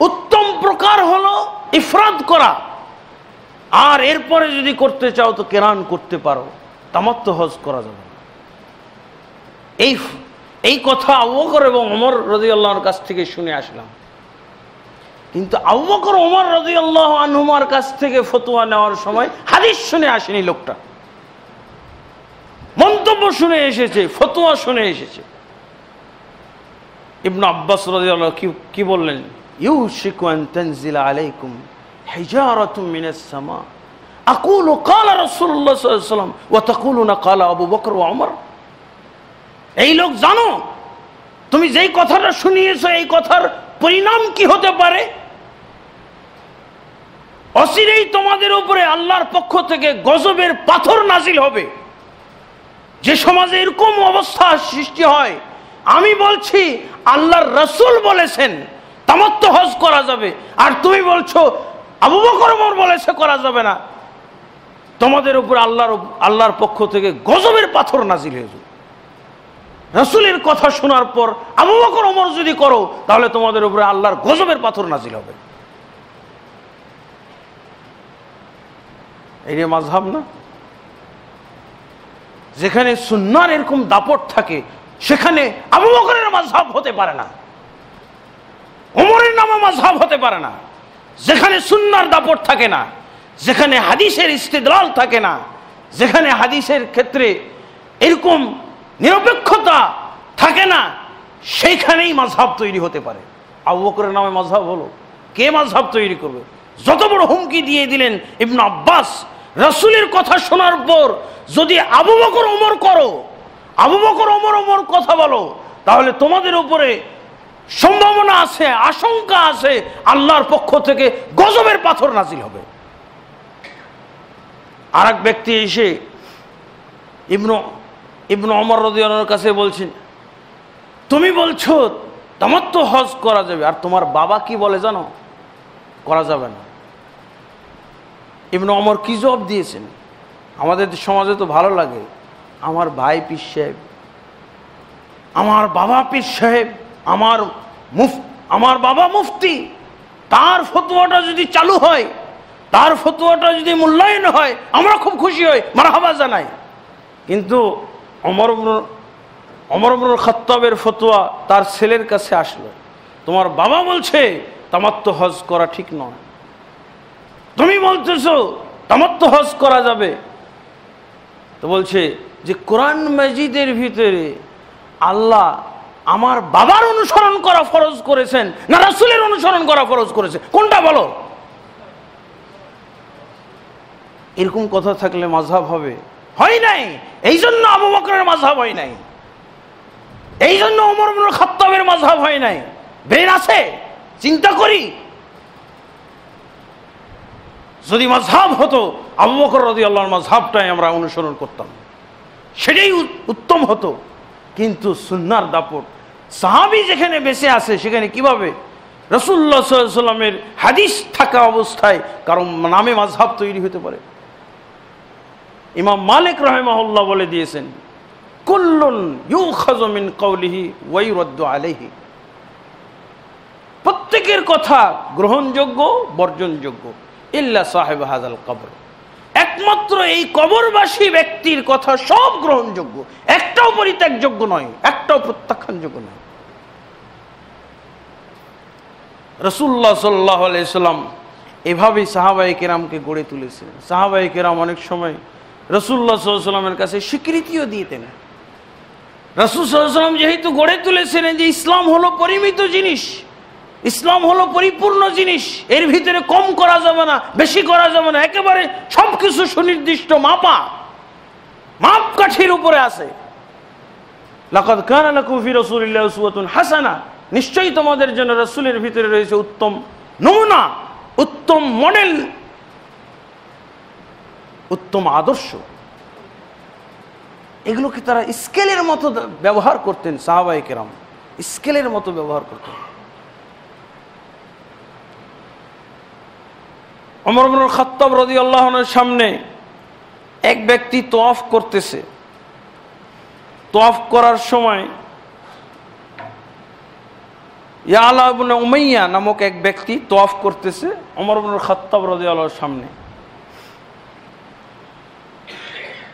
উত্তম প্রকার হলো ইফরাদ করা, আর এরপরে যদি করতে চাও তো কেরান করতে পারো, তামাত্তু হজ করা যাবে না। এই কথা আবু বকর এবং ওমর রাদিয়াল্লাহুর কাছ থেকে শুনে আসলাম। কিন্তু আবু বকর ওমর রাদিয়াল্লাহু আনহুমার কাছ থেকে ফতোয়া নেওয়ার সময় হাদিস শুনে আসেনি লোকটা, মন্তব্য শুনে এসেছে, ফতোয়া শুনে এসেছে। ইবনে আব্বাস রাদিয়াল্লাহু কি বললেন? ইউশিকু আন তানজিলা আলাইকুম হিজারাতুম মিনাস সামা আকুলু ক্বালা রাসূলুল্লাহ সাল্লাল্লাহু আলাইহি ওয়াসাল্লাম ওয়া তাকুলুনা ক্বালা আবু বকর ওয়া ওমর। এই লোক, জানো তুমি যেই কথাটা শুনিয়েছো এই কথার পরিণাম কি হতে পারে? অচিরেই তোমাদের উপরে আল্লাহর পক্ষ থেকে গজবের পাথর নাজিল হবে। যে সমাজে এরকম অবস্থা সৃষ্টি হয়, আমি বলছি আল্লাহর রাসূল বলেছেন তামাত্তু হজ করা যাবে, আর তুমি বলছো আবু বকর ওমর বলেছে করা যাবে না, তোমাদের উপর আল্লাহর পক্ষ থেকে গজবের পাথর নাজিল হয়ে যাবে। রাসূলের কথা শোনার পর আবু বকর ওমর যদি করো তাহলে তোমাদের উপরে আল্লাহর গজবের পাথর নাজিল হবে। এই যে মাযহাব না, যেখানে সুন্নাহর এরকম দাপট থাকে, সেখানে আবু বকরের মাযহাব হতে পারে না, ওমরের নামে মাযহাব হতে পারে না। যেখানে সুন্নাহর দাপট থাকে না, যেখানে হাদিসের ইস্তিদলাল থাকে না, যেখানে হাদিসের ক্ষেত্রে এরকম নিরপেক্ষতা থাকে না, সেইখানেই মাযহাব তৈরি হতে পারে। আবু বকরের নামে মাযহাব হলো, কে মাযহাব তৈরি করবে? যত বড় হুমকি দিয়ে দিলেন ইবনে আব্বাস, রাসূলের কথা শোনার পর যদি আবু বকর ওমর করো, আবু বকর ওমর কথা বলো, তাহলে তোমাদের উপরে সম্ভাবনা আছে, আশঙ্কা আছে, আল্লাহর পক্ষ থেকে গজবের পাথর নাজিল হবে। আর এক ব্যক্তি এসে ইবনে ওমর রাদিয়াল্লাহু আনহুর কাছে বলছেন, তুমি বলছো তামাত্তু হজ করা যাবে, আর তোমার বাবা কি বলে জানো? করা যাবে না। ইবনে ওমর কি জবাব দিয়েছেন? আমাদের সমাজে তো ভালো লাগে, আমার ভাই পীর সাহেব, আমার বাবা পীর সাহেব, আমার বাবা মুফতি, তার ফতোয়াটা যদি চালু হয়, তার ফতোয়াটা যদি মূল্যায়ন হয়, আমরা খুব খুশি হই, মারহাবা জানাই। কিন্তু ওমর ইবনুল খাত্তাবের ফতোয়া তার ছেলের কাছে আসলো, তোমার বাবা বলছে তামাত্তু হজ করা ঠিক নয়, তুমি বলতেছো তামাত্তু হজ করা যাবে। তো বলছে যে কোরআন মাজিদের ভিতরে আল্লাহ আমার বাবার অনুসরণ করা ফরজ করেছেন না রাসূলের অনুসরণ করা ফরজ করেছে, কোনটা বলো? এরকম কথা থাকলে মাযহাব হবে? হয় নাই। এই জন্য আবু বকরের মাযহাব হয় নাই, এই জন্য ওমর ইবনুল খাত্তাবের মাযহাব হয় নাই। বের আছে, চিন্তা করি, যদি মাযহাব হতো আবু বকর রাদিয়াল্লাহু আনহুর মাযহাবটাই আমরা অনুসরণ করতাম, সেটাই উত্তম হতো। কিন্তু সুন্নাহর দাপট, সাহাবী যেখানে বেঁচে আছে সেখানে কিভাবে রাসূলুল্লাহ সাল্লাল্লাহু আলাইহি ওয়াসাল্লামের হাদিস থাকা অবস্থায় কারণ নামে মাযহাব তৈরি হতে পারে? ইমাম মালিক রাহিমাহুল্লাহ বলে দিয়েছেন, কুল্লুন ইউখাযু মিন কওলিহি ওয়া ইউরাদ্দু আলাইহি, প্রত্যেকের কথা গ্রহণযোগ্য বর্জনযোগ্য, ইল্লা সাহিব হাযাল কবর, একমাত্র এই কবরবাসী ব্যক্তির কথা সব গ্রহণযোগ্য, একটাও পরিত্যাগযোগ্য নয়, একটাও প্রত্যাখ্যানযোগ্য নয়। রাসূলুল্লাহ সাল্লাল্লাহু আলাইহি সাল্লাম এভাবেই সাহাবায়ে কেরামকে গড়ে তুলেছিলেন। সাহাবায়ে কেরাম অনেক সময় রাসূলুল্লাহ সাল্লাল্লাহু আলাইহি সাল্লামের কাছে স্বীকৃতিও দিতেন। রাসূল সাল্লাল্লাহু আলাইহি সাল্লাম যেহেতু গড়ে তুলেছিলেন যে ইসলাম হলো পরিমিত জিনিস, ইসলাম হলো পরিপূর্ণ জিনিস, এর ভিতরে কম করা যাবে না, বেশি করা যাবে না, একেবারে সবকিছু সুনির্দিষ্ট মাপকাঠির উপরে আছে। লাকাদ কানা লাকুম ফি রাসূলিল্লাহি উসওয়াতুন হাসানাহ, নিশ্চয়ই তোমাদের জন্য রাসূলের ভিতরে রয়েছে উত্তম নমুনা, উত্তম মডেল, উত্তম আদর্শ। এগুলোকে তারা স্কেলের মতো ব্যবহার করতেন, সাহাবায়ে কেরাম স্কেলের মতো ব্যবহার করতেন। ওমর ইবনুল খাত্তাব রাদিয়াল্লাহু আনহুর সামনে এক ব্যক্তি তওয়াফ করতেছে। তওয়াফ করার সময় ইয়ালা ইবনে উমাইয়া নামক এক ব্যক্তি তওয়াফ করতেছে ওমর ইবনুল খাত্তাব রাদিয়াল্লাহু আনহুর সামনে।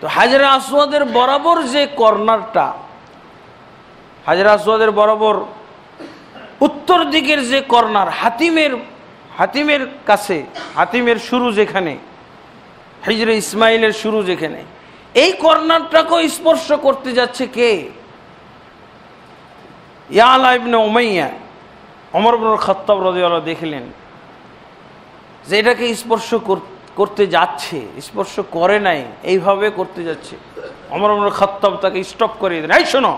তো হাজরে আসওয়াদের বরাবর যে কর্নারটা, হাজরে আসওয়াদের বরাবর উত্তর দিকের যে কর্নার, হাতিমের কাছে, হাতিমের শুরু যেখানে, হিজরে ইসমাইলের শুরু যেখানে, এই কর্নারটাকেও স্পর্শ করতে যাচ্ছে কে? ইয়ালা ইবনে উমাইয়া। ওমর ইবনুল খাত্তাব রাদিয়াল্লাহু আনহু দেখলেন যে এটাকে স্পর্শ করতে যাচ্ছে, স্পর্শ করে নাই, এইভাবে করতে যাচ্ছে। ওমর ইবনুল খাত্তাব তাকে স্টপ করে দিলেন, এই শোনো,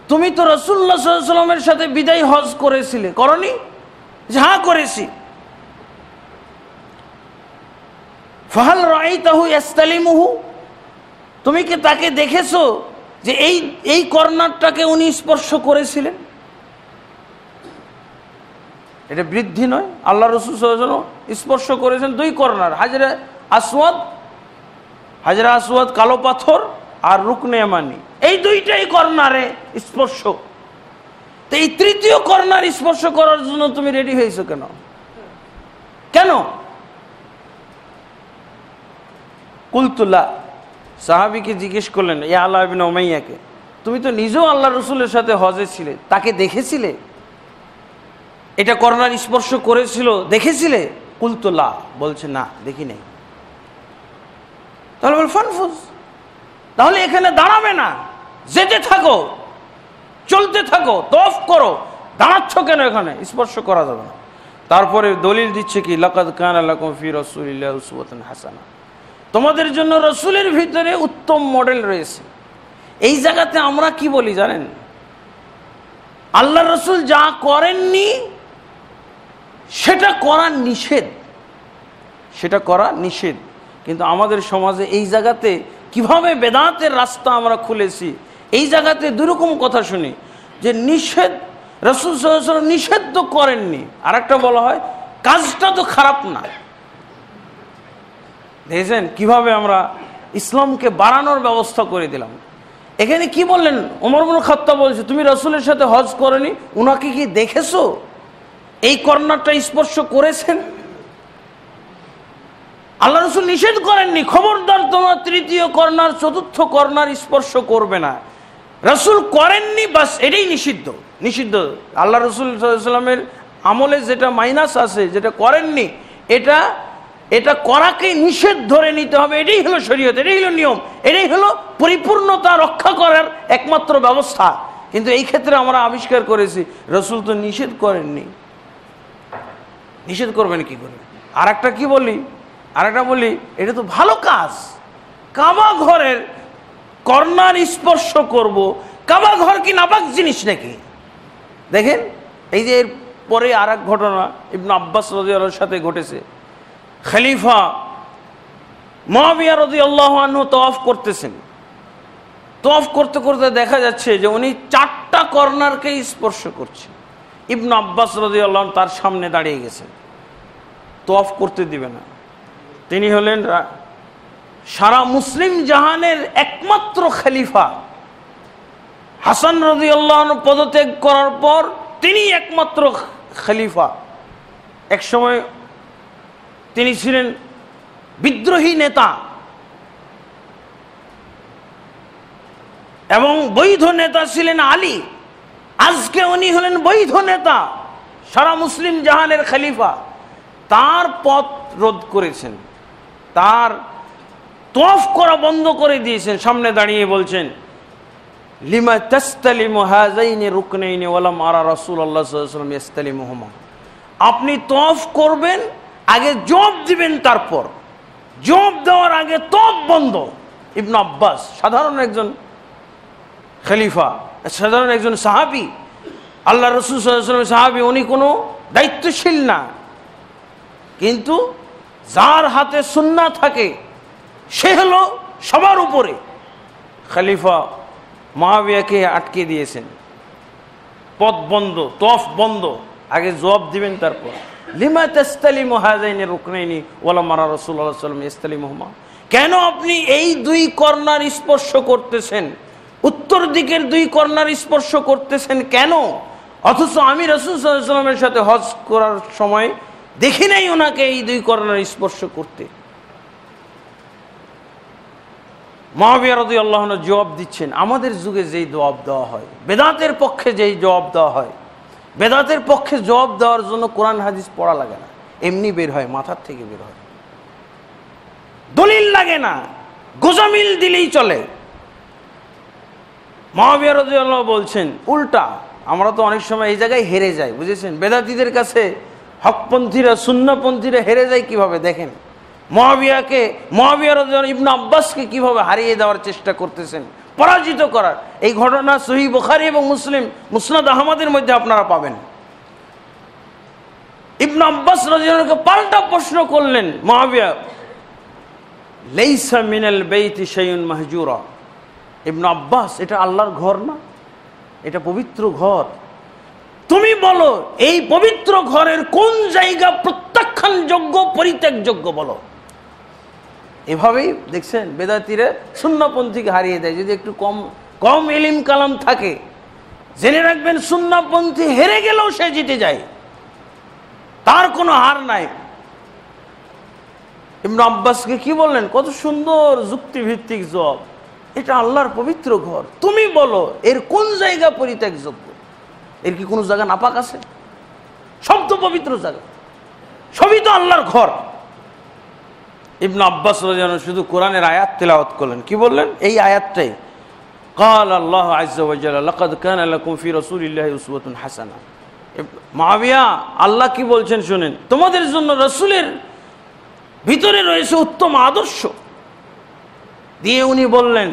তুমি তো রাসূলুল্লাহ সাল্লাল্লাহু আলাইহি ওয়াসাল্লামের সাথে বিদায় হজ করেছিলে, করনি? হ্যাঁ করেছি। ফাহাল রাআইতাহু ইস্তালিমুহু, তুমি কি তাকে দেখেছো যে এই কর্নারটাকে উনি স্পর্শ করেছিলেন? এটা বৃদ্ধি নয়, আল্লাহ রাসূল সাল্লাল্লাহু আলাইহি ওয়াসাল্লাম স্পর্শ করেছেন দুই কর্নার, হাজরে আসওয়াদ কালো পাথর আর রুকনে ইয়ামানি, এই দুইটাই কর্নারে স্পর্শ। তো এই তৃতীয় কর্নার স্পর্শ করার জন্য তুমি রেডি হয়েছো কেন? কুলতু লা, সাহাবীকে জিজ্ঞেস করলেন ইয়ালা ইবনে উমাইয়াকে, তুমি তো নিজেও আল্লাহ রসুলের সাথে হজে ছিলে, তাকে দেখেছিলে? এটা করোনার স্পর্শ করেছিল, দেখেছিলে? কুলতু লা, বলছে না দেখি নাই। তাহলে বল ফানফুজ, তাহলে এখানে দাঁড়াবে না, যেতে থাকো, চলতে থাকো, তওয়াফ করো, দাঁড়াচ্ছ কেন? এখানে স্পর্শ করা যাবে না। তারপরে দলিল দিচ্ছে কি, লাকাদ কানা লাকুম ফি রাসূলিল্লাহি উসওয়াতুন হাসানাহ, তোমাদের জন্য রসুলের ভিতরে উত্তম মডেল রয়েছে। এই জায়গাতে আমরা কি বলি জানেন, আল্লাহ রসুল যা করেননি সেটা করা নিষেধ, সেটা করা নিষেধ। কিন্তু আমাদের সমাজে এই জায়গাতে কিভাবে বেদাতের রাস্তা আমরা খুলেছি, এই জায়গাতে দুরকম কথা শুনি যে নিষেধ, রাসূল সাল্লাল্লাহু আলাইহি ওয়াসাল্লাম নিষেধ তো করেননি, আর একটা বলা হয় কাজটা তো খারাপ না। দেখেছেন কিভাবে আমরা ইসলামকে বাড়ানোর ব্যবস্থা করে দিলাম। এখানে কি বললেন, ওমর ইবনে খাত্তাব বলছে তুমি রাসূলের সাথে হজ করনি, উনাকে কি দেখেছো? এই কর্নারটা স্পর্শ করেছেন? আল্লাহ রসুল নিষেধ করেননি, খবরদার তোমরা তৃতীয় কর্নার, চতুর্থ কর্নার স্পর্শ করবে না। রাসূল করেননি, বাস এটাই নিষিদ্ধ, নিষিদ্ধ। আল্লাহ রসুল সাল্লাল্লাহু আলাইহি ওয়াসাল্লামের আমলে যেটা মাইনাস আছে, যেটা করেননি, এটা করাকে নিষেধ ধরে নিতে হবে। এটাই হলো শরীয়ত, এটাই হলো নিয়ম, এটাই হলো পরিপূর্ণতা রক্ষা করার একমাত্র ব্যবস্থা। কিন্তু এই ক্ষেত্রে আমরা আবিষ্কার করেছি রাসূল তো নিষেধ করেননি, নিষেধ করবেন কি করে? আর একটা কি বলি, আরেকটা বলি, এটা তো ভালো কাজ, কাবা ঘরের কর্নার স্পর্শ করব। কাবা ঘর কি নাপাক জিনিস নাকি? দেখেন এই যে এর পরে আর এক ঘটনা ইবনে আব্বাস রাদিয়াল্লাহু আনহুর সাথে ঘটেছে। খলিফা মুআবিয়া রাদিয়াল্লাহু আনহু তওয়াফ করতেছেন, তওয়াফ করতে করতে দেখা যাচ্ছে যে উনি 4টা কর্নারকে স্পর্শ করছেন। ইবনে আব্বাস রাদিয়াল্লাহু আনহু তার সামনে দাঁড়িয়ে গেছেন, তওয়াফ করতে দিবে না। তিনি হলেন সারা মুসলিম জাহানের একমাত্র খলিফা। হাসান রাদিয়াল্লাহু আনহু পদত্যাগ করার পর তিনি একমাত্র খলিফা। এক সময় তিনি ছিলেন বিদ্রোহী নেতা এবং বৈধ নেতা ছিলেন আলী। আজকে উনি হলেন বৈধ নেতা, সারা মুসলিম জাহানের খলিফা। তার পথ রোধ করেছেন, তার তওয়াফ করা বন্ধ করে দিয়েছেন। সামনে দাঁড়িয়ে বলছেন লিমা তাস্তালিমু হাযাইনি রুকনাইনি ওয়া লাম আরা রাসূলুল্লাহ সাল্লাল্লাহু আলাইহি ওয়াসাল্লাম ইস্তালিমুহুমা। আপনি তওয়াফ করবেন, আগে জবাব দিবেন, তারপর জবাব দেওয়ার আগে তওয়াফ বন্ধ। ইবনে আব্বাস সাধারণ একজন খলিফা, সাধারণ একজন সাহাবী, আল্লাহ রাসূল সাল্লাল্লাহু আলাইহি ওয়াসাল্লাম সাহাবী, উনি কোনো দায়িত্বশীল না, কিন্তু যার হাতে সুন্নাহ থাকে সে হলো সবার উপরে। খলিফা মুআবিয়াকে আটকে দিয়েছেন, পথ বন্ধ, তওয়াফ বন্ধ, আগে জবাব দিবেন তারপর। লিমা তাস্তালিমু হাযাইনি রুকনাইনি ওয়া লা মারা রাসূলুল্লাহ সাল্লাল্লাহু আলাইহি ওয়াসাল্লাম ইস্তালিমুহুমা। কেন আপনি এই 2 কর্নার স্পর্শ করতেছেন, উত্তর দিকের 2 কর্নার স্পর্শ করতেছেন কেন? অথচ আমি রাসূল সাল্লাল্লাহু আলাইহি ওয়াসাল্লামের সাথে হজ করার সময় দেখি নাই ওনাকে এই 2 কর্নার স্পর্শ করতে। মুআবিয়া রাদিয়াল্লাহু আনহু জবাব দিচ্ছেন, আমাদের যুগে যেই জবাব দেওয়া হয়, বেদাতের পক্ষে যেই জবাব দেওয়া হয়, বেদাতের পক্ষে জবাব দেওয়ার জন্য কোরআন হাদিস পড়া লাগে না, এমনি বের হয়, মাথার থেকে বের হয়, দলিল লাগে না, গোজামিল দিলেই চলে। মুআবিয়া রাদিয়াল্লাহু আনহু বলছেন উল্টা, আমরা তো অনেক সময় এই জায়গায় হেরে যাই, বুঝেছেন? বেদাতীদের কাছে হকপন্থীরা, সুন্নাহপন্থীরা হেরে যায় কিভাবে দেখেন। মুআবিয়া রাদিয়াল্লাহু আনহু ইবনে আব্বাসকে কিভাবে হারিয়ে দেওয়ার চেষ্টা করতেছেন, পরাজিত করার। এই ঘটনা সহিহ বুখারী এবং মুসলিম, মুসনাদ আহমদের মধ্যে আপনারা পাবেন। ইবনে আব্বাস রাদিয়াল্লাহু আনহুকে পাল্টা প্রশ্ন করলেন মুআবিয়া, লাইসা মিনাল বাইতি শাইউন মাহজুরা। ইবনে আব্বাস, এটা আল্লাহর ঘর না, এটা পবিত্র ঘর, তুমি বলো এই পবিত্র ঘরের কোন জায়গা প্রত্যাখ্যানযোগ্য, পরিত্যাগযোগ্য বলো। এভাবেই দেখছেন বেদাতীরা সুন্নাহপন্থীকে হারিয়ে দেয়। যদি একটু কম ইলম কালাম থাকে, জেনে রাখবেন সুন্নাহপন্থী হেরে গেলেও সে জিতে যায়, তার কোনো হার নাই। ইবনে আব্বাসকে কি বললেন? কত সুন্দর যুক্তিভিত্তিক জবাব। এটা আল্লাহর পবিত্র ঘর, তুমি বলো এর কোন জায়গা পরিত্যাগযোগ্য? এর কি কোনো জায়গা নাপাক আছে? সব তো পবিত্র জায়গা, সবই তো আল্লাহর ঘর। ইবনে আব্বাস রাদিয়াল্লাহু আনহু শুধু কোরআনের আয়াত তেলাওয়াত করলেন। কি বললেন? এই আয়াতটাই, قال الله عز وجل لقد كان لكم في رسول الله أسوة حسنة। মুআবিয়া, আল্লাহ কি বলছেন শুনেন, তোমাদের জন্য রাসূলের ভিতরে রয়েছে উত্তম আদর্শ। দিয়ে উনি বললেন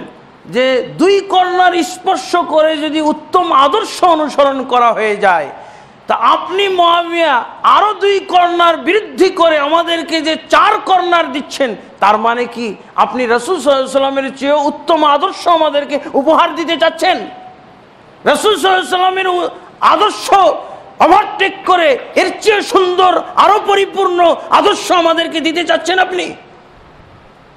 যে দুই কর্ণার স্পর্শ করে যদি উত্তম আদর্শ অনুসরণ করা হয়ে যায়, তা আপনি মুআবিয়া আরো দুই কর্ণার বৃদ্ধি করে আমাদেরকে যে 4 কর্ণার দিচ্ছেন, তার মানে কি আপনি রাসূল সাল্লাল্লাহু আলাইহি ওয়াসাল্লামের চেয়ে উত্তম আদর্শ আমাদেরকে উপহার দিতে চাচ্ছেন? রাসূল সাল্লাল্লাহু আলাইহি ওয়াসাল্লামের আদর্শ ওভারটেক করে এর চেয়ে সুন্দর আরো পরিপূর্ণ আদর্শ আমাদেরকে দিতে চাচ্ছেন আপনি?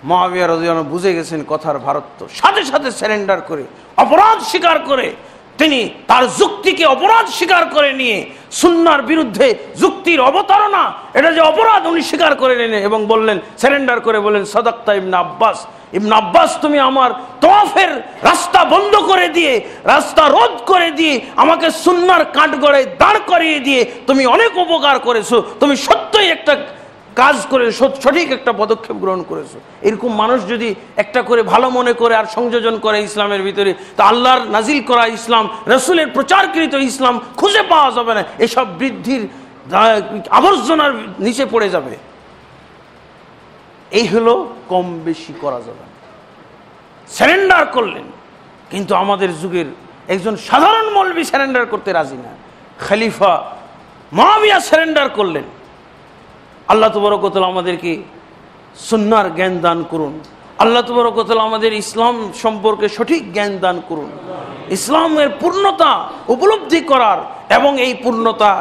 মুআবিয়া রাদিয়াল্লাহু আনহু বুঝে গেছেন কথার ভারত্ব, সাথে সাথে সারেন্ডার করে, অপরাধ স্বীকার করে, তিনি তার যুক্তিকে অপরাধ স্বীকার করে নিয়ে সুন্নাহর বিরুদ্ধে যুক্তির অবতারণা, এটা যে অপরাধ, উনি স্বীকার করে নিলেন এবং বললেন, সারেন্ডার করে বললেন, সাদাক্তা ইবনে আব্বাস, ইবনে আব্বাস তুমি আমার তওয়াফের রাস্তা বন্ধ করে দিয়ে, রাস্তা রোধ করে দিয়ে, আমাকে সুন্নাহর কাঠগড়ায় দাঁড় করিয়ে দিয়ে তুমি অনেক উপকার করেছো, তুমি সত্যই একটা কাজ করে সঠিক একটা পদক্ষেপ গ্রহণ করেছো। এরকম মানুষ যদি একটা করে ভালো মনে করে আর সংযোজন করে ইসলামের ভিতরে, তা আল্লাহর নাজিল করা ইসলাম, রাসূলের প্রচারকৃত ইসলাম খুঁজে পাওয়া যাবে না, এসব বৃদ্ধির আবর্জনার নিচে পড়ে যাবে। এই হলো কম বেশি করা যাবে না, সারেন্ডার করলেন। কিন্তু আমাদের যুগের একজন সাধারণ মৌলবি সারেন্ডার করতে রাজি না। খলিফা মুআবিয়া সারেন্ডার করলেন। আল্লাহ তাবারক ওয়া তাআলা আমাদেরকে সুন্নাহর জ্ঞান দান করুন। আল্লাহ তাবারক ওয়া তাআলা আমাদের ইসলাম সম্পর্কে সঠিক জ্ঞান দান করুন, ইসলামের পূর্ণতা উপলব্ধি করার এবং এই পূর্ণতা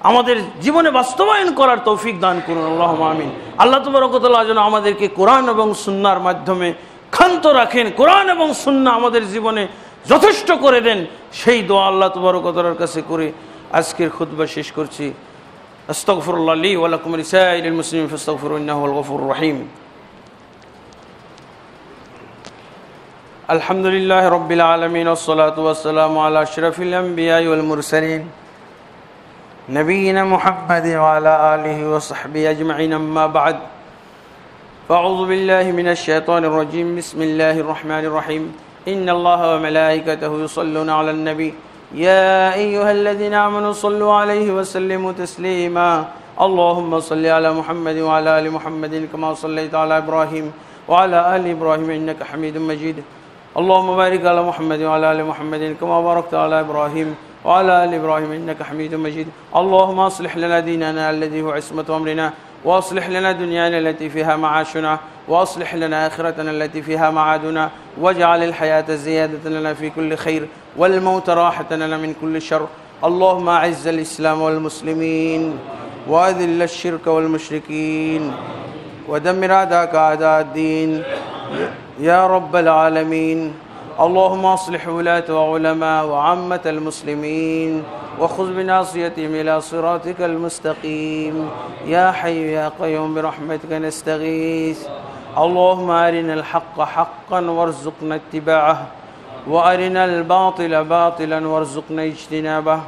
আমাদের জীবনে বাস্তবায়ন করার তৌফিক দান করুন। আল্লাহুম্মা আমিন। আল্লাহ তাবারক ওয়া তাআলা যেন আমাদেরকে কোরআন এবং সুন্নাহর মাধ্যমে ক্ষান্ত রাখেন, কোরআন এবং সুন্নাহ আমাদের জীবনে যথেষ্ট করে দেন, সেই দোয়া আল্লাহ তাবারক ওয়া তাআলার কাছে করে আজকের খুতবা শেষ করছি। আস্তাগফিরুল্লাহ লি ওয়া লাকুম ওয়া লিসাইরিল মুসলিমিন ফাস্তাগফিরু ইন্নাহু হুয়াল গফুরুর রহিম। আলহামদুলিল্লাহি রাব্বিল আলামিন ওয়াস সালাতু ওয়াস সালামু আলা আশরাফিল আমবিয়াই ওয়াল মুরসালিন নবিয়িনা মুহাম্মাদিন ওয়া আলা আলিহি ওয়া সাহবিহি আজমাইন, আম্মা বা'দ। ফাআউযু বিল্লাহি মিনাশ শাইতানির রাজীম। বিসমিল্লাহির রহমানির রহিম। ইন্নাল্লাহা ওয়া মালাইকাতাহু ইউসাল্লুনা আলান নবী يا أيها الذين آمنوا صلوا عليه وسلموا تسليما اللهم صل على محمد وعلى آل محمد كما صليت على إبراهيم وعلى آل إبراهيم إنك حميد مجيد اللهم بارك على محمد وعلى آل محمد كما باركت على إبراهيم وعلى آل إبراهيم إنك حميد مجيد اللهم أصلح لنا ديننا الذي هو عصمة أمرنا وأصلح لنا دنيانا التي فيها معاشنا وأصلح لنا آخرتنا التي فيها معادنا واجعل الحياة زيادة لنا في كل خير والموت راحة لنا من كل شر اللهم أعز الإسلام والمسلمين وأذل الشرك والمشركين ودمر أعداءك أعداء الدين يا رب العالمين اللهم أصلح ولاة وعلماء وعامة المسلمين وخذ بناصيتهم إلى صراطك المستقيم يا حي يا قيوم برحمتك نستغيث اللهم أرنا الحق حقا وارزقنا اتباعه وأرنا الباطل باطلا وارزقنا اجتنابه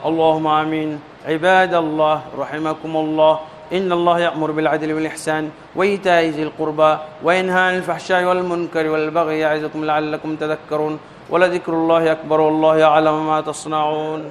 اللهم آمين. عباد الله رحمكم الله، إن الله يأمر بالعدل والإحسان وإيتاء ذي القربى وينهى عن الفحشاء والمنكر والبغي يعظكم لعلكم تذكرون ولذكر الله أكبر والله يعلم ما تصنعون.